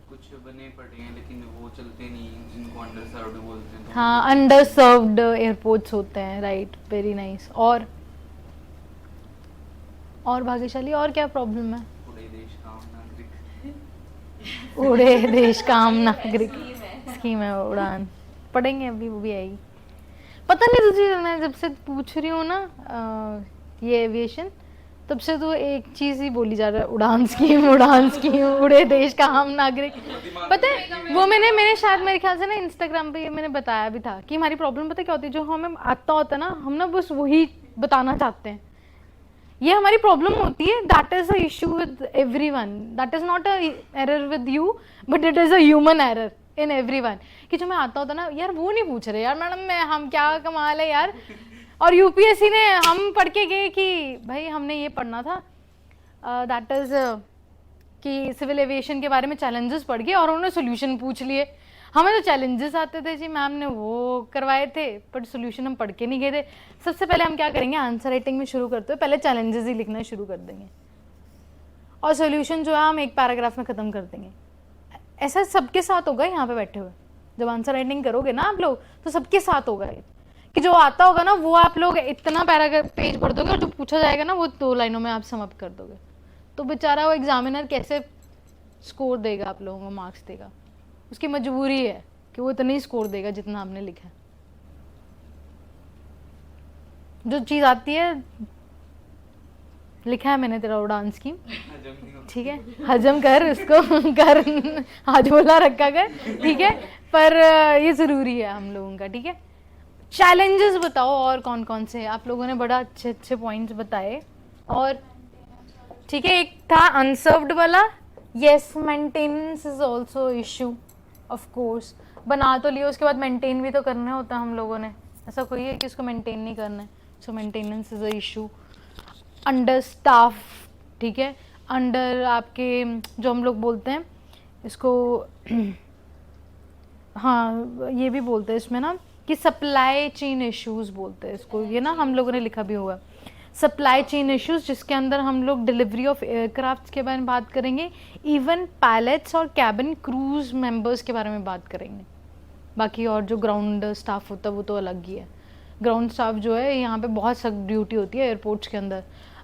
कुछ बने पड़े हैं लेकिन वो चलते नहीं, जिनको अंडर सर्व्ड बोलते हैं। तो हाँ, अंडर सर्व्ड एयरपोर्ट्स होते हैं, राइट, वेरी नाइस। और भाग्यशाली और क्या प्रॉब्लम है? पूरे देश का आम नागरिक उड़े देश का आम नागरिक स्कीम है, उड़ान पढ़ेंगे अभी, वो भी आएगी। पता नहीं तुझे, मैं जब से पूछ रही हूँ ना ये एविएशन, तब से तो एक चीज ही बोली जा रहा है, उड़ान स्कीम, उड़े देश का आम नागरिक। पता है वो मैंने शायद मेरे ख्याल से ना इंस्टाग्राम पे ये मैंने बताया भी था कि हमारी प्रॉब्लम पता क्या होती है, जो हमें आता होता है ना, हम ना बस वही बताना चाहते हैं, ये हमारी प्रॉब्लम होती है। That is a issue with everyone, that is not a error with you, but it is a human error in everyone, कि जो मैं आता होता ना, यार वो नहीं पूछ रहे यार मैडम, मैं हम क्या कमाल है यार। और यूपीएससी ने हम पढ़ के गए कि भाई हमने ये पढ़ना था, दैट इज कि सिविल एविएशन के बारे में चैलेंजेस पढ़ गए और उन्होंने सोल्यूशन पूछ लिए। हमें तो चैलेंजेस आते थे जी, मैम ने वो करवाए थे, बट सोल्यूशन हम पढ़ के नहीं गए थे। सबसे पहले हम क्या करेंगे, आंसर राइटिंग में शुरू करते हुए पहले चैलेंजेस ही लिखना शुरू कर देंगे और सोल्यूशन जो है हम एक पैराग्राफ में ख़त्म कर देंगे। ऐसा सबके साथ होगा यहाँ पे बैठे हुए, जब आंसर राइटिंग करोगे ना आप लोग तो सबके साथ होगा कि जो आता होगा ना वो आप लोग इतना पैराग्राफ पेज पढ़ दोगे और जो पूछा जाएगा ना वो 2 लाइनों में आप समाप्त कर दोगे। तो बेचारा वो एग्जामिनर कैसे स्कोर देगा, आप लोगों को मार्क्स देगा, उसकी मजबूरी है कि वो इतना ही स्कोर देगा जितना आपने लिखा है। जो चीज़ आती है, लिखा है मैंने तेरा उड़ान स्कीम, ठीक है, हजम कर उसको कर, आज बोला रखा कर, ठीक है, पर ये ज़रूरी है हम लोगों का, ठीक है। चैलेंजेस बताओ और कौन कौन से, आप लोगों ने बड़ा अच्छे अच्छे पॉइंट्स बताए। और ठीक है, एक था अनसर्व्ड वाला, yes, maintenance is also issue, of course, बना तो लिया उसके बाद मेंटेन भी तो करना होता है हम लोगों ने, ऐसा कोई है कि उसको मेंटेन नहीं करना है, so maintenance is a issue. Under staff, ठीक है, अंडर आपके जो हम लोग बोलते हैं इसको हाँ ये भी बोलते हैं इसमें ना कि सप्लाई चेन इश्यूज बोलते हैं इसको, ये ना हम लोगों ने लिखा भी हुआ, सप्लाई चेन इश्यूज, जिसके अंदर हम लोग डिलीवरी ऑफ एयरक्राफ्ट के बारे में बात करेंगे, इवन पायलट्स और कैबिन क्रूज मेंबर्स के बारे में बात करेंगे। बाकी और जो ग्राउंड स्टाफ होता है वो तो अलग ही है। ग्राउंड स्टाफ जो है यहाँ पे बहुत सख्त ड्यूटी होती है एयरपोर्ट्स के अंदर,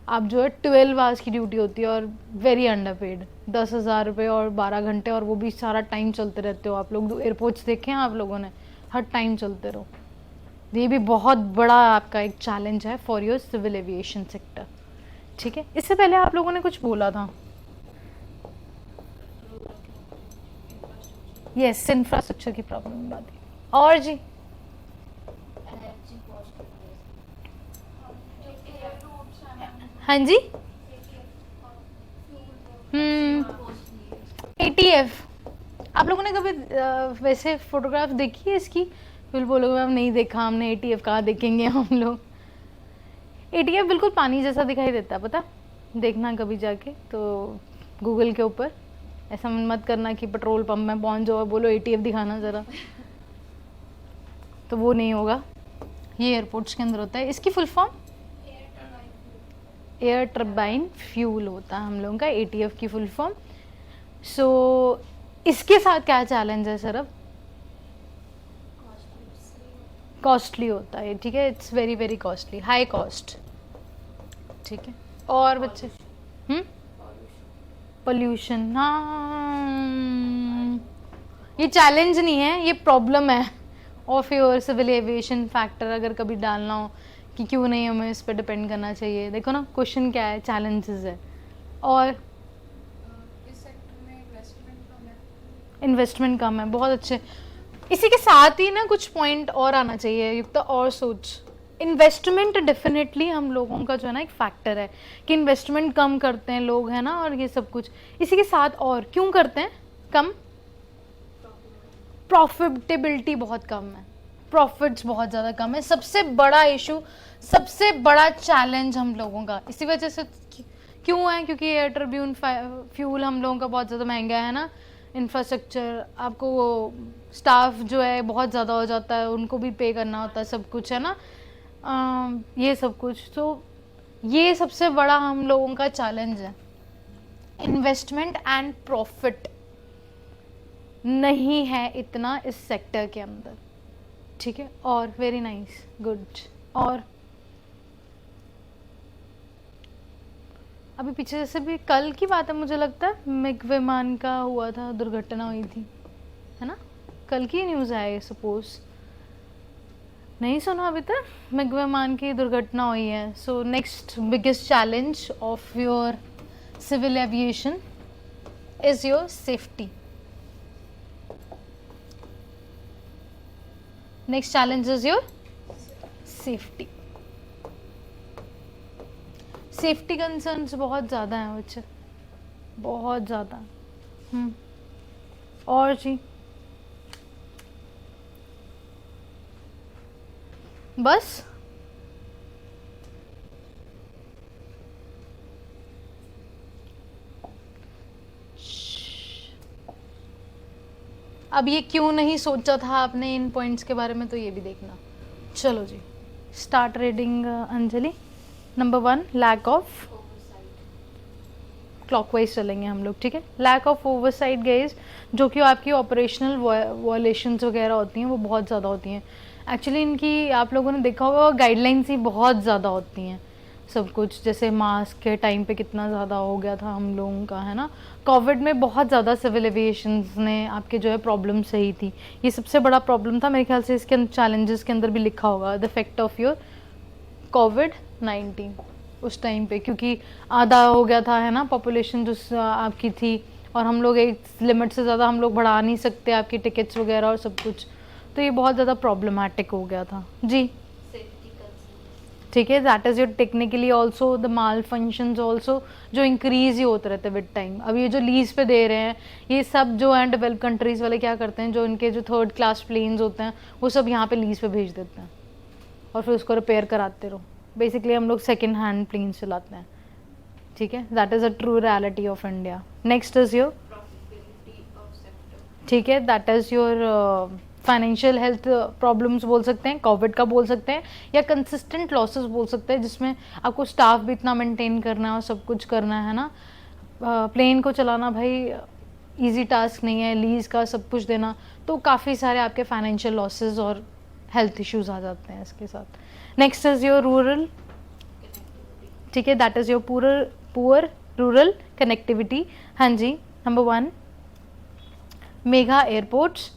आप जो है 12 आवर्स की ड्यूटी होती है और वेरी अंडर पेड, 10,000 रुपये और 12 घंटे, और वो भी सारा टाइम चलते रहते हो आप लोग। एयरपोर्ट्स देखे हैं आप लोगों ने, हर टाइम चलते रहो। ये भी बहुत बड़ा आपका एक चैलेंज है for your civil aviation sector, ठीक है। इससे पहले आप लोगों ने कुछ बोला था, यस, इंफ्रास्ट्रक्चर की प्रॉब्लम बात है। और जी एनर्जी कॉस्ट हाँ जी, ATF आप लोगों ने कभी वैसे फोटोग्राफ देखी है इसकी? फिर बोलोगे मैम नहीं देखा हमने, ATF कहाँ देखेंगे हम लोग। ATF बिल्कुल पानी जैसा दिखाई देता है, पता, देखना कभी जाके तो गूगल के ऊपर। ऐसा मत करना कि पेट्रोल पंप में पहुंच जाओ और बोलो ATF दिखाना ज़रा, तो वो नहीं होगा। ये एयरपोर्ट्स के अंदर होता है। इसकी full form air turbine fuel होता है हम लोगों का, ATF की फुल फॉर्म। सो इसके साथ क्या चैलेंज है सर? अब कॉस्टली होता है, ठीक है, it's very very costly, high cost, ठीक है। और बच्चे पोल्यूशन, हाँ ये चैलेंज नहीं है, ये प्रॉब्लम है of your civil aviation factor. अगर कभी डालना हो कि क्यों नहीं हमें इस पर डिपेंड करना चाहिए, देखो ना क्वेश्चन क्या है, चैलेंजेस है। और इस सेक्टर में इन्वेस्टमेंट कम है, बहुत अच्छे। इसी के साथ ही ना कुछ पॉइंट और आना चाहिए युक्ता, और सोच। इन्वेस्टमेंट डेफिनेटली हम लोगों का जो है ना एक फैक्टर है कि इन्वेस्टमेंट कम करते हैं लोग, है ना, और ये सब कुछ। इसी के साथ और क्यों करते हैं कम? प्रॉफिटेबिलिटी बहुत कम है, प्रॉफिट्स बहुत ज़्यादा कम है। सबसे बड़ा इशू, सबसे बड़ा चैलेंज हम लोगों का इसी वजह से क्यों है, क्योंकि एयर ट्रिब्यून फ्यूल हम लोगों का बहुत ज़्यादा महंगा है ना। इंफ्रास्ट्रक्चर, आपको स्टाफ जो है बहुत ज़्यादा हो जाता है, उनको भी पे करना होता है, सब कुछ है ना, ये सब कुछ। तो ये सबसे बड़ा हम लोगों का चैलेंज है, इन्वेस्टमेंट एंड प्रॉफिट नहीं है इतना इस सेक्टर के अंदर, ठीक है। और वेरी नाइस, गुड। और अभी पीछे जैसे भी कल की बात है, मुझे लगता है मिग विमान का हुआ था, दुर्घटना हुई थी, है ना, कल की न्यूज़ है सपोज, नहीं सुना अभी तक? मिग विमान की दुर्घटना हुई है। So next biggest challenge of your civil aviation is your safety. Next challenge is your safety. Safety concerns बहुत ज़्यादा हैं बच्चे, बहुत ज़्यादा। और जी बस अब ये क्यों नहीं सोचा था आपने इन पॉइंट्स के बारे में, तो ये भी देखना। चलो जी, start reading Anjali. Number 1, lack of, clockwise चलेंगे हम लोग, ठीक है। लैक ऑफ ओवरसाइट गाइस, जो कि आपकी ऑपरेशनल वॉयलेशंस वगैरह होती हैं वो बहुत ज़्यादा होती हैं। एक्चुअली इनकी आप लोगों ने देखा होगा गाइडलाइंस ही बहुत ज़्यादा होती हैं, सब कुछ। जैसे मास्क के टाइम पे कितना ज़्यादा हो गया था हम लोगों का, है ना। कोविड में बहुत ज़्यादा सिविल एविएशंस ने आपके जो है प्रॉब्लम सही थी, ये सबसे बड़ा प्रॉब्लम था मेरे ख्याल से। इसके चैलेंजेस के अंदर भी लिखा होगा द इफेक्ट ऑफ योर कोविड-19 उस टाइम पे, क्योंकि आधा हो गया था, है ना, पॉपुलेशन जो आपकी थी, और हम लोग एक लिमिट से ज़्यादा हम लोग बढ़ा नहीं सकते आपकी टिकट्स वगैरह और सब कुछ, तो ये बहुत ज़्यादा प्रॉब्लमैटिक हो गया था जी, ठीक है। That is your technically also the mall functions also जो इंक्रीज ही होते रहते विद टाइम। अब ये जो लीज पे दे रहे हैं, ये सब जो हैं डेवलप कंट्रीज़ वाले क्या करते हैं, जो इनके जो 3rd क्लास प्लेन्स होते हैं वो सब यहाँ पे लीज पे भेज देते हैं और फिर उसको रिपेयर कराते रहो। बेसिकली हम लोग सेकेंड हैंड प्लेन्स चलाते हैं, ठीक है। That is a true reality of India. Next is your, ठीक है, that is your financial health problems बोल सकते हैं, कोविड का बोल सकते हैं, या कंसिस्टेंट लॉसेस बोल सकते हैं, जिसमें आपको स्टाफ भी इतना मेंटेन करना है और सब कुछ करना है ना। प्लेन को चलाना भाई इजी टास्क नहीं है, लीज का सब कुछ देना, तो काफ़ी सारे आपके फाइनेंशियल लॉसेस और हेल्थ इश्यूज आ जाते हैं इसके साथ। नेक्स्ट इज़ योर रूरल, ठीक है, that is your poor rural connectivity. हाँ जी, number 1 mega airports,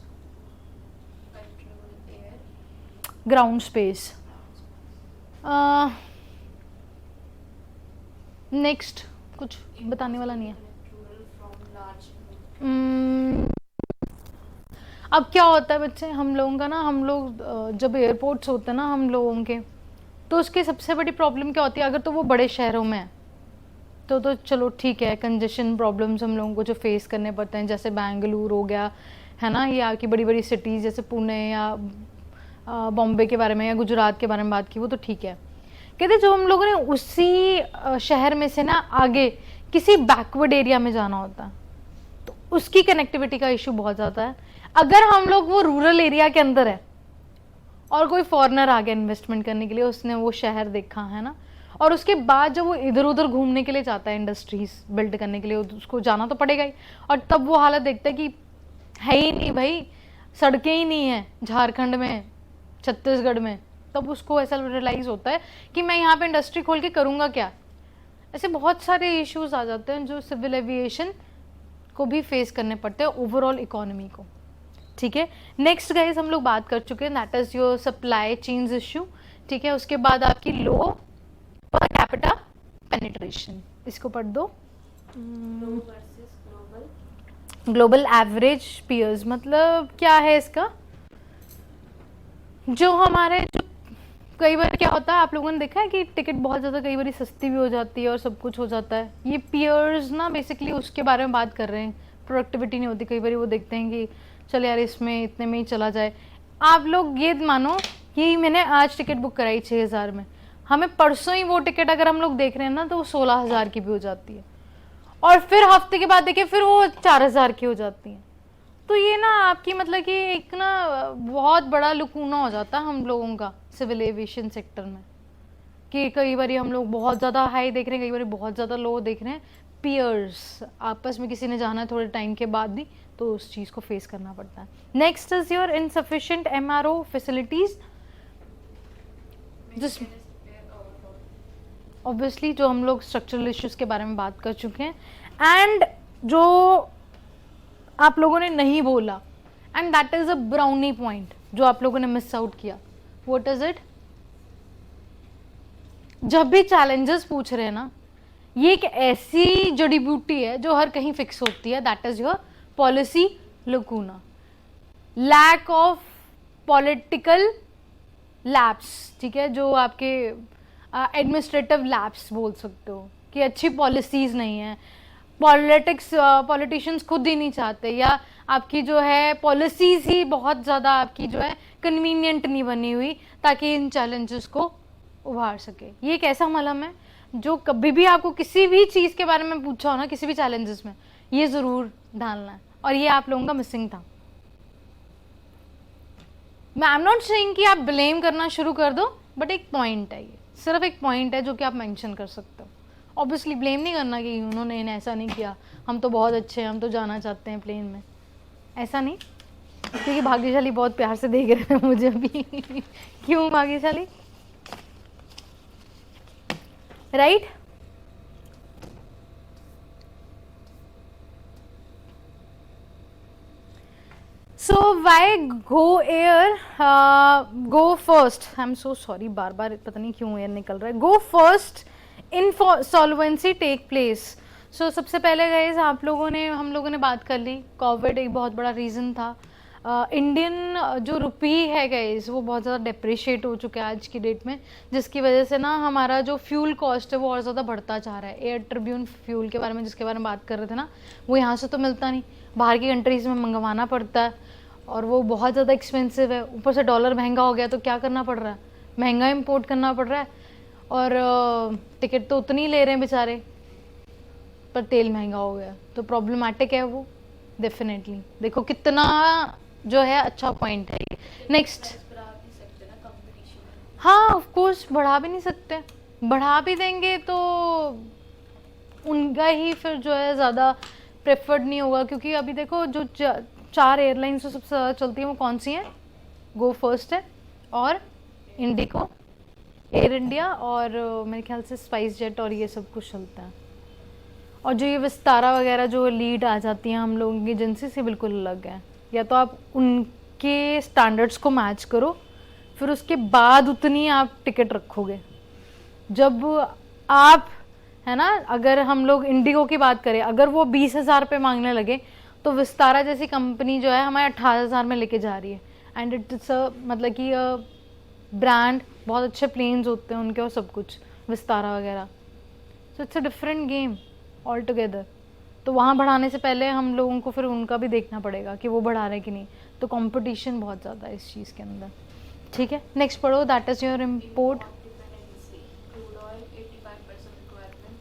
ground space. Next कुछ बताने वाला नहीं है। अब क्या होता है बच्चे, हम लोगों का ना, हम लोग जब एयरपोर्ट्स होते हैं ना हम लोगों के, तो उसकी सबसे बड़ी प्रॉब्लम क्या होती है, अगर तो वो बड़े शहरों में है तो चलो ठीक है, कंजेशन प्रॉब्लम्स हम लोगों को जो फेस करने पड़ते हैं, जैसे बेंगलुरु हो गया है ना, या की बड़ी बड़ी सिटीज़ जैसे पुणे या बॉम्बे के बारे में या गुजरात के बारे में बात की, वो तो ठीक है। कहते जो हम लोगों ने उसी शहर में से ना आगे किसी बैकवर्ड एरिया में जाना होता है, तो उसकी कनेक्टिविटी का इशू बहुत ज़्यादा है। अगर हम लोग वो रूरल एरिया के अंदर है और कोई फॉरेनर आ गया इन्वेस्टमेंट करने के लिए, उसने वो शहर देखा है ना, और उसके बाद जब वो इधर उधर घूमने के लिए जाता है इंडस्ट्रीज बिल्ड करने के लिए, उसको जाना तो पड़ेगा ही, और तब वो हालत देखता है कि है ही नहीं भाई, सड़कें ही नहीं है झारखंड में, छत्तीसगढ़ में, तब उसको ऐसा रियलाइज होता है कि मैं यहाँ पे इंडस्ट्री खोल के करूँगा क्या। ऐसे बहुत सारे इश्यूज आ जाते हैं जो सिविल एविएशन को भी फेस करने पड़ते हैं, ओवरऑल इकोनॉमी को। ठीक है, नेक्स्ट गाइस हम लोग बात कर चुके हैं, that is your supply chains issue. ठीक है, उसके बाद आपकी लो पर कैपिटा पेनिट्रेशन, इसको पढ़ दो। Low versus global. Global average peers मतलब क्या है इसका, जो हमारे जो कई बार क्या होता है, आप लोगों ने देखा है कि टिकट बहुत ज़्यादा कई बार सस्ती भी हो जाती है और सब कुछ हो जाता है। ये पीयर्स ना बेसिकली उसके बारे में बात कर रहे हैं, प्रोडक्टिविटी नहीं होती, कई बार वो देखते हैं कि चल यार इसमें इतने में ही चला जाए। आप लोग ये मानो कि मैंने आज टिकट बुक कराई 6,000 में, हमें परसों ही वो टिकट अगर हम लोग देख रहे हैं ना तो वो 16,000 की भी हो जाती है, और फिर हफ्ते के बाद देखिए फिर वो 4,000 की हो जाती है। तो ये ना आपकी मतलब कि एक ना बहुत बड़ा लुकूना हो जाता है हम लोगों का सिविल एविएशन सेक्टर में, कि कई बार हम लोग बहुत ज़्यादा हाई देख रहे हैं, कई बार बहुत ज़्यादा लो देख रहे हैं। पीयर्स आपस में किसी ने जाना है थोड़े टाइम के बाद भी, तो उस चीज़ को फेस करना पड़ता है। Next is your insufficient MRO facilities, जिस ऑब्वियसली जो हम लोग स्ट्रक्चरल इश्यूज के बारे में बात कर चुके हैं, एंड जो आप लोगों ने नहीं बोला, and that is a brownie point जो आप लोगों ने मिस आउट किया। What is it? जब भी चैलेंजेस पूछ रहे हैं ना, ये एक ऐसी जड़ी बूटी है जो हर कहीं फिक्स होती है, that is your policy lacuna, lack of political lapse. ठीक है, जो आपके एडमिनिस्ट्रेटिव लैप्स बोल सकते हो, कि अच्छी पॉलिसीज नहीं है, पॉलिटिशियंस खुद ही नहीं चाहते, या आपकी जो है पॉलिसीज ही बहुत ज़्यादा आपकी जो है कन्वीनियंट नहीं बनी हुई ताकि इन चैलेंजेस को उभार सके। ये एक ऐसा मलहम है जो कभी भी आपको किसी भी चीज़ के बारे में पूछा हो ना, किसी भी चैलेंजेस में, ये ज़रूर डालना है, और ये आप लोगों का मिसिंग था। मैं आई एम नॉट सेइंग कि आप ब्लेम करना शुरू कर दो, बट एक पॉइंट है, ये सिर्फ एक पॉइंट है जो कि आप मेंशन कर सकते हो। ऑब्वियसली ब्लेम नहीं करना कि उन्होंने ऐसा नहीं किया, हम तो बहुत अच्छे हैं, हम तो जाना चाहते हैं प्लेन में, ऐसा नहीं, क्योंकि भाग्यशाली बहुत प्यार से देख रहे हैं मुझे अभी क्यों भाग्यशाली, right? So why go air? Go first. I'm so sorry, बार बार पता नहीं क्यों एयर निकल रहा है। Go first insolvency take place. So सबसे पहले गाइस हम लोगों ने बात कर ली, कोविड एक बहुत बड़ा रीज़न था। इंडियन जो रुपी है गाइस वो बहुत ज़्यादा डिप्रिशिएट हो चुका है आज की डेट में, जिसकी वजह से ना हमारा जो फ्यूल कॉस्ट है वो और ज़्यादा बढ़ता जा रहा है। एयर ट्रिब्यून फ्यूल के बारे में जिसके बारे में बात कर रहे थे ना, वो यहाँ से तो मिलता नहीं, बाहर की कंट्रीज़ में मंगवाना पड़ता है, और वो बहुत ज़्यादा एक्सपेंसिव है। ऊपर से डॉलर महंगा हो गया तो क्या करना पड़ रहा है, महंगा इंपोर्ट करना पड़ रहा है, और टिकट तो उतनी ही ले रहे हैं बेचारे, पर तेल महंगा हो गया, तो प्रॉब्लमैटिक है वो डेफिनेटली। देखो कितना जो है अच्छा पॉइंट है। नेक्स्ट, हाँ ऑफ कोर्स बढ़ा भी नहीं सकते, बढ़ा भी देंगे तो उनका ही फिर जो है ज़्यादा प्रेफर्ड नहीं होगा, क्योंकि अभी देखो जो 4 एयरलाइंस जो सबसे ज़्यादा चलती हैं वो कौन सी हैं? गो फर्स्ट है, और इंडिको, एयर इंडिया, और मेरे ख्याल से स्पाइस जेट, और ये सब कुछ चलता है। और जो ये विस्तारा वगैरह जो लीड आ जाती हैं हम लोगों की एजेंसी से बिल्कुल अलग है। या तो आप उनके स्टैंडर्ड्स को मैच करो, फिर उसके बाद उतनी आप टिकट रखोगे। जब आप है ना, अगर हम लोग इंडिगो की बात करें, अगर वो 20,000 रुपये मांगने लगे तो विस्तारा जैसी कंपनी जो है हमारे 18,000 में लेके जा रही है। एंड इट्स मतलब कि ब्रांड, बहुत अच्छे प्लेन्स होते हैं उनके और सब कुछ, विस्तारा वगैरह। So it's a different game all together. तो वहाँ बढ़ाने से पहले हम लोगों को फिर उनका भी देखना पड़ेगा कि वो बढ़ा रहे कि नहीं, तो कंपटीशन बहुत ज़्यादा है इस चीज़ के अंदर। ठीक है, नेक्स्ट पढ़ो, that is your import. dependency. Crude oil 85% requirement.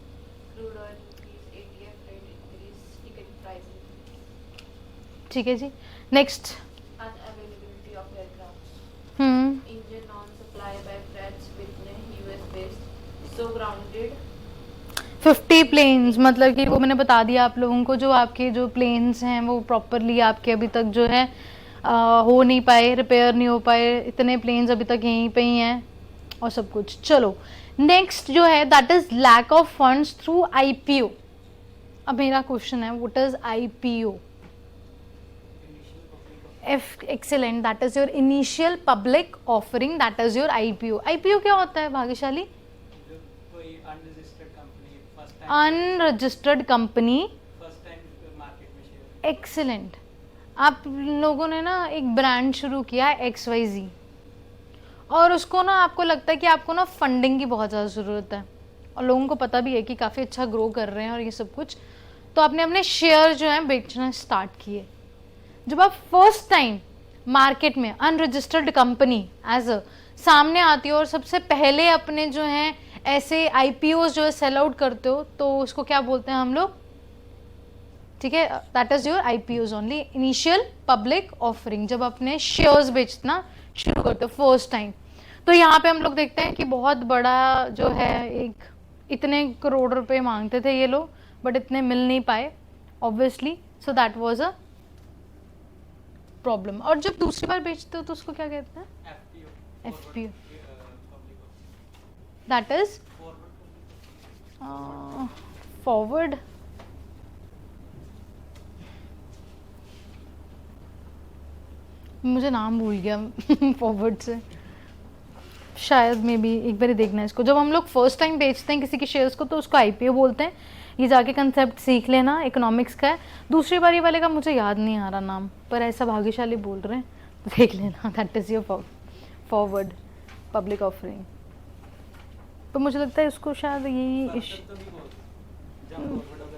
Crude oil increase, ATF rate increase, ticket price increase. ठीक है जी, नेक्स्ट। Unavailability of aircraft. हम्म, Engine non-supply by Pratt Whitney, US based. So grounded. 50 planes, मतलब कि वो मैंने बता दिया आप लोगों को, जो आपके जो प्लेन्स हैं वो प्रॉपरली आपके अभी तक जो है हो नहीं पाए, रिपेयर नहीं हो पाए, इतने प्लेन्स अभी तक यहीं पे ही हैं और सब कुछ। चलो नेक्स्ट जो है that is lack of funds through IPO. अब मेरा क्वेश्चन है what is IPO? Excellent, that is your initial public offering, that is your IPO. IPO क्या होता है भाग्यशाली? जो कोई unregistered company first unregistered company. Time market में शेयर। एक्सेलेंट। आप लोगों ने ना एक ब्रांड शुरू किया है XYZ, और उसको ना आपको लगता है कि आपको ना फंडिंग की बहुत ज़्यादा ज़रूरत है, और लोगों को पता भी है कि काफ़ी अच्छा ग्रो कर रहे हैं और ये सब कुछ, तो आपने अपने शेयर जो है बेचना स्टार्ट किए। जब आप फर्स्ट टाइम मार्केट में अनरजिस्टर्ड कंपनी एज अ सामने आती हो और सबसे पहले अपने जो हैं ऐसे IPOs जो है सेल आउट करते हो, तो उसको क्या बोलते हैं हम लोग? ठीक है, that is your IPOs only, initial public offering, जब अपने शेयर्स बेचना शुरू करते हो फर्स्ट टाइम। तो यहाँ पे हम लोग देखते हैं कि बहुत बड़ा जो है एक इतने करोड़ रुपए मांगते थे ये लोग, बट इतने मिल नहीं पाए obviously, so that was a problem. और जब दूसरी बार बेचते हो तो उसको क्या कहते हैं? FPO, that is forward. मुझे नाम भूल गया फॉरवर्ड से, शायद मे बी एक बार ही देखना है इसको। जब हम लोग फर्स्ट टाइम बेचते हैं किसी के शेयर्स को तो उसको IPO बोलते हैं। ये जाके कंसेप्ट सीख लेना, इकोनॉमिक्स का है। दूसरी बारी वाले का मुझे याद नहीं आ रहा नाम, पर ऐसा भाग्यशाली बोल रहे हैं तो देख लेना, that is your forward public offering. तो मुझे लगता है उसको शायद यही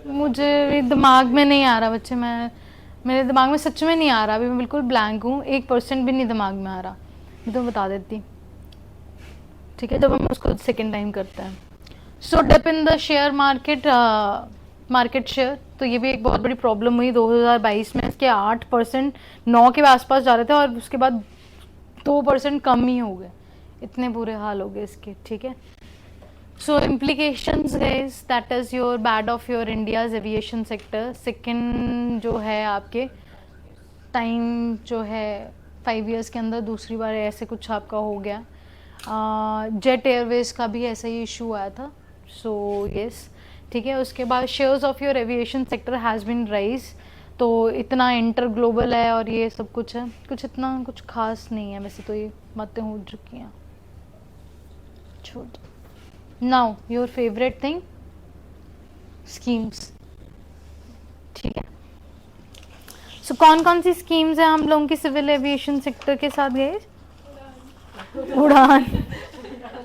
मुझे दिमाग में नहीं आ रहा बच्चे, मेरे दिमाग में सच में नहीं आ रहा, अभी मैं बिल्कुल ब्लैंक हूँ, 1% भी नहीं दिमाग में आ रहा। मैं तुम्हें बता देती, ठीक है, जब हम उसको सेकेंड टाइम करते हैं। So dip in the share market share, तो ये भी एक बहुत बड़ी प्रॉब्लम हुई 2022 में। इसके 8%, 9 के आसपास जा रहे थे और उसके बाद 2% कम ही हो गए, इतने बुरे हाल हो गए इसके। ठीक है, सो implications guys, that is your bad of your India's aviation sector। Second जो है आपके टाइम जो है 5 years के अंदर दूसरी बार ऐसे कुछ आपका हो गया। जेट एयरवेज का भी ऐसा ही इशू आया था। सो यस, ठीक है। उसके बाद shares of your aviation sector has been rise, तो इतना इंटर ग्लोबल है और ये सब कुछ है, कुछ इतना कुछ खास नहीं है वैसे, तो ये बातें हो चुकी हैं, छोड़। Now your favourite thing, schemes. ठीक है, सो कौन कौन सी स्कीम्स हैं हम लोगों की सिविल एविएशन सेक्टर के साथ गए? उड़ान,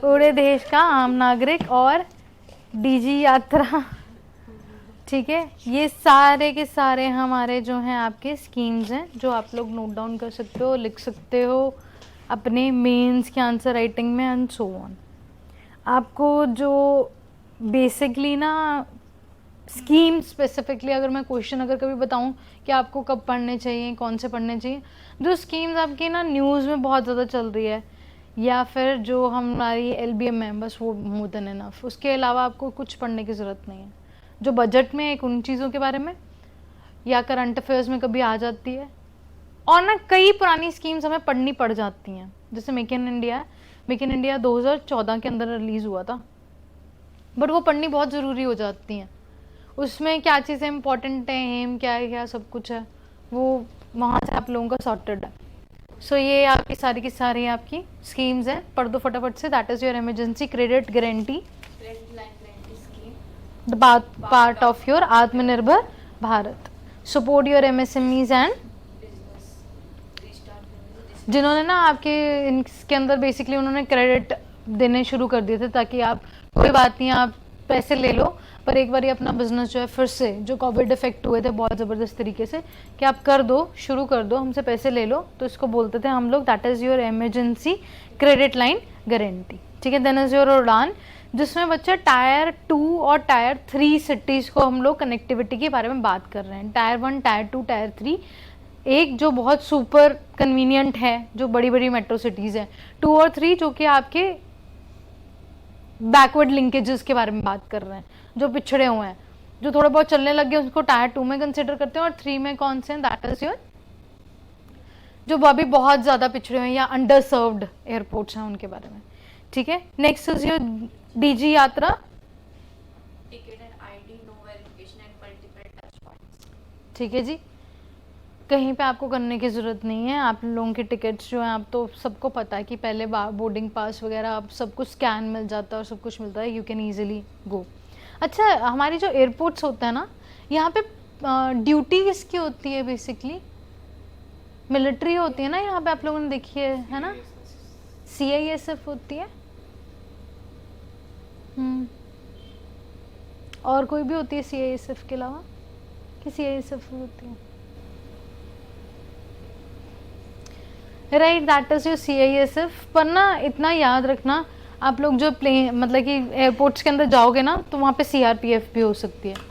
उड़े देश का आम नागरिक और डीजी यात्रा। ठीक है, ये सारे के सारे हमारे जो हैं आपके स्कीम्स हैं, जो आप लोग नोट डाउन कर सकते हो, लिख सकते हो अपने मेंस के आंसर राइटिंग में एंड सो ऑन। आपको जो बेसिकली ना स्कीम स्पेसिफिकली अगर मैं क्वेश्चन अगर कभी बताऊं कि आपको कब पढ़ने चाहिए, कौन से पढ़ने चाहिए, जो स्कीम्स आपकी ना न्यूज़ में बहुत ज़्यादा चल रही है या फिर जो हमारी LBM है, बस वो मोर देन इनफ। उसके अलावा आपको कुछ पढ़ने की ज़रूरत नहीं है। जो बजट में एक उन चीज़ों के बारे में या करंट अफेयर्स में कभी आ जाती है, और ना कई पुरानी स्कीम्स हमें पढ़नी पड़ जाती हैं। जैसे मेक इन इंडिया है, मेक इन इंडिया 2014 के अंदर रिलीज़ हुआ था, बट वो पढ़नी बहुत ज़रूरी हो जाती हैं। उसमें क्या चीज़ें इंपॉर्टेंट हैं, एम क्या है, क्या सब कुछ है, वो वहाँ से आप लोगों का सॉर्टेड है। सो ये आपकी सारी की सारी आपकी स्कीम्स हैं, पढ़ दो फटाफट से। That is your emergency credit guarantee, the part of your Atmanirbhar Bharat, support your MSMEs and जिन्होंने ना आपके इनके अंदर बेसिकली उन्होंने क्रेडिट देने शुरू कर दिए थे, ताकि आप कोई बात नहीं, आप पैसे ले लो, पर एक बार अपना बिजनेस जो है फिर से, जो कोविड इफेक्ट हुए थे बहुत ज़बरदस्त तरीके से, कि आप कर दो, शुरू कर दो, हमसे पैसे ले लो, तो इसको बोलते थे हम लोग that is your emergency credit line guarantee. ठीक है, देन इज़ योर उड़ान, जिसमें बच्चा टायर 2 और टायर 3 सिटीज़ को हम लोग कनेक्टिविटी के बारे में बात कर रहे हैं। टायर 1, टायर 2, टायर 3, एक जो बहुत सुपर कन्वीनियंट है, जो बड़ी बड़ी मेट्रो सिटीज़ हैं, 2 और 3 जो कि आपके बैकवर्ड लिंकेजेस के बारे में बात कर रहे हैं, जो पिछड़े हुए हैं, जो थोड़ा बहुत चलने लग गए, उसको टायर 2 में कंसिडर करते हैं। और 3 में कौन से हैं, दैट इज योर जो अभी बहुत ज़्यादा पिछड़े हुए हैं या अंडर सर्व्ड एयरपोर्ट्स हैं, उनके बारे में। ठीक है, next is your DigiYatra, ticket and ID, no verification and multiple touch points. ठीक है जी, कहीं पे आपको करने की ज़रूरत नहीं है। आप लोगों के टिकट्स जो हैं, आप तो सबको पता है कि पहले बोर्डिंग पास वगैरह आप सब कुछ स्कैन मिल जाता है और सब कुछ मिलता है, यू कैन ईजिली गो। अच्छा, हमारी जो एयरपोर्ट्स होते हैं ना, यहाँ पे ड्यूटी किसकी होती है? बेसिकली मिलिट्री होती है ना यहाँ पे, आप लोगों ने देखी है ना, CISF होती है। और कोई भी होती है CISF के अलावा, कि CISF होती है? Right, that is your CISF। पर ना इतना याद रखना, आप लोग जो प्लेन मतलब कि एयरपोर्ट्स के अंदर जाओगे ना, तो वहाँ पे CRPF भी हो सकती है।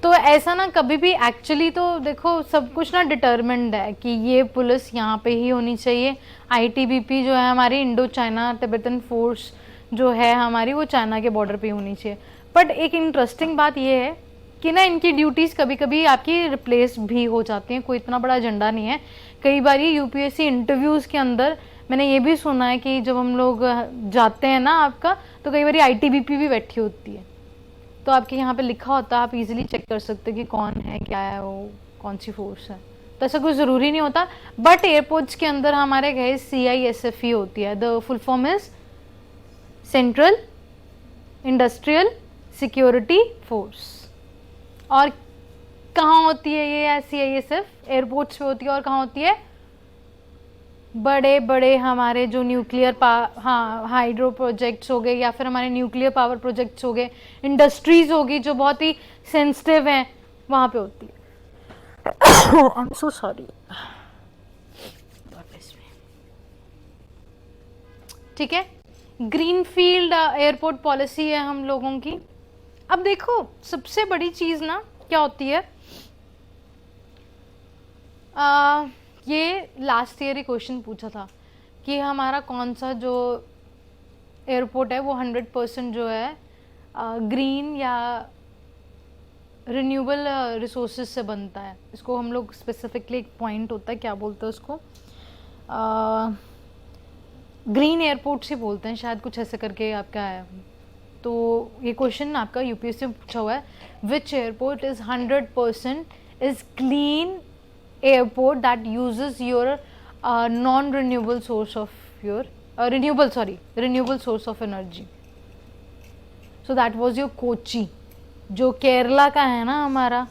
तो ऐसा ना कभी भी, एक्चुअली तो देखो सब कुछ ना डिटर्मिन्ड है कि ये पुलिस यहाँ पे ही होनी चाहिए। ITBP जो है हमारी, इंडो चाइना तिब्बतन फोर्स जो है हमारी, वो चाइना के बॉर्डर पे होनी चाहिए। बट एक इंटरेस्टिंग बात ये है कि ना इनकी ड्यूटीज़ कभी कभी आपकी रिप्लेस भी हो जाती हैं, कोई इतना बड़ा एजेंडा नहीं है। कई बार UPSC इंटरव्यूज़ के अंदर मैंने ये भी सुना है कि जब हम लोग जाते हैं ना आपका, तो कई बार ITBP भी बैठी होती है, तो आपके यहाँ पे लिखा होता है, आप इजीली चेक कर सकते हो कि कौन है, क्या है वो, कौन सी फोर्स है। तो ऐसा कुछ ज़रूरी नहीं होता, बट एयरपोर्ट्स के अंदर हमारे गए CISF ही होती है। The full form is central industrial security force. और कहाँ होती है ये CISF? एयरपोर्ट्स पे होती है। और कहाँ होती है? बड़े बड़े हमारे जो न्यूक्लियर हाइड्रो प्रोजेक्ट्स हो गए, या फिर हमारे न्यूक्लियर पावर प्रोजेक्ट्स हो गए, इंडस्ट्रीज होगी जो बहुत ही सेंसिटिव हैं, वहाँ पे होती है। I am so sorry. ठीक है, ग्रीनफील्ड एयरपोर्ट पॉलिसी है हम लोगों की। अब देखो, सबसे बड़ी चीज़ ना क्या होती है, ये लास्ट ईयर ही क्वेश्चन पूछा था कि हमारा कौन सा जो एयरपोर्ट है वो 100% जो है ग्रीन या रिन्यूएबल रिसोर्सेज से बनता है। इसको हम लोग स्पेसिफिकली, एक पॉइंट होता है, क्या बोलते हैं उसको, ग्रीन एयरपोर्ट्स ही बोलते हैं शायद, कुछ ऐसे करके आपका है। तो ये क्वेश्चन आपका UPSC में पूछा हुआ है, which airport is 100% is clean airport that uses your non-renewable source of your renewable source of energy. So that was your Kochi, जो केरला का है ना हमारा,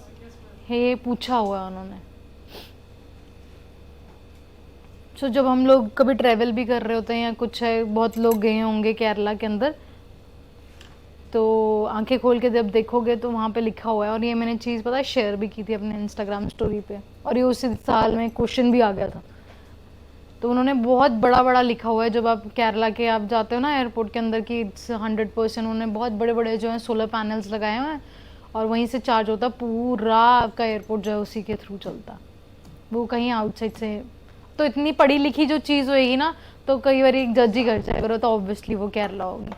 ये पूछा हुआ है उन्होंने। So जब हम लोग कभी ट्रैवल भी कर रहे होते हैं या कुछ है, बहुत लोग गए होंगे केरला के अंदर, तो आंखें खोल के जब देखोगे तो वहाँ पे लिखा हुआ है। और ये मैंने चीज़ पता है शेयर भी की थी अपने Instagram स्टोरी पे, और ये उसी साल में क्वेश्चन भी आ गया था। तो उन्होंने बहुत बड़ा बड़ा लिखा हुआ है, जब आप केरला के आप जाते हो ना एयरपोर्ट के अंदर, कि 100% उन्होंने बहुत बड़े बड़े जो हैं सोलर पैनल्स लगाए हुए हैं, और वहीं से चार्ज होता, पूरा आपका एयरपोर्ट जो है उसी के थ्रू चलता, वो कहीं आउटसाइड से। तो इतनी पढ़ी लिखी जो चीज़ होएगी ना, तो कई बार एक जज ही कर जाएगा, तो ऑब्वियसली वो केरला होगी।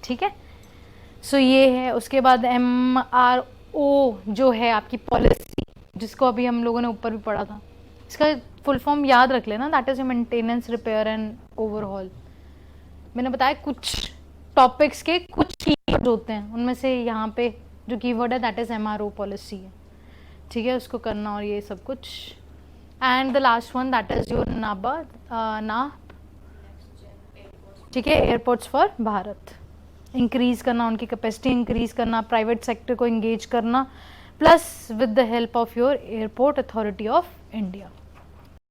ठीक है, सो ये है। उसके बाद MRO जो है आपकी पॉलिसी, जिसको अभी हम लोगों ने ऊपर भी पढ़ा था, इसका फुल फॉर्म याद रख लेना, that is maintenance, repair and overhaul. मैंने बताया कुछ टॉपिक्स के कुछ कीवर्ड होते हैं, उनमें से यहाँ पे जो कीवर्ड है दैट इज MRO पॉलिसी है। ठीक है, उसको करना और ये सब कुछ। And the last one that is your नाप। ठीक है, एयरपोर्ट्स फॉर भारत, इंक्रीज़ करना, उनकी कैपेसिटी इंक्रीज़ करना, प्राइवेट सेक्टर को इंगेज करना, plus with the help of your airport authority of India.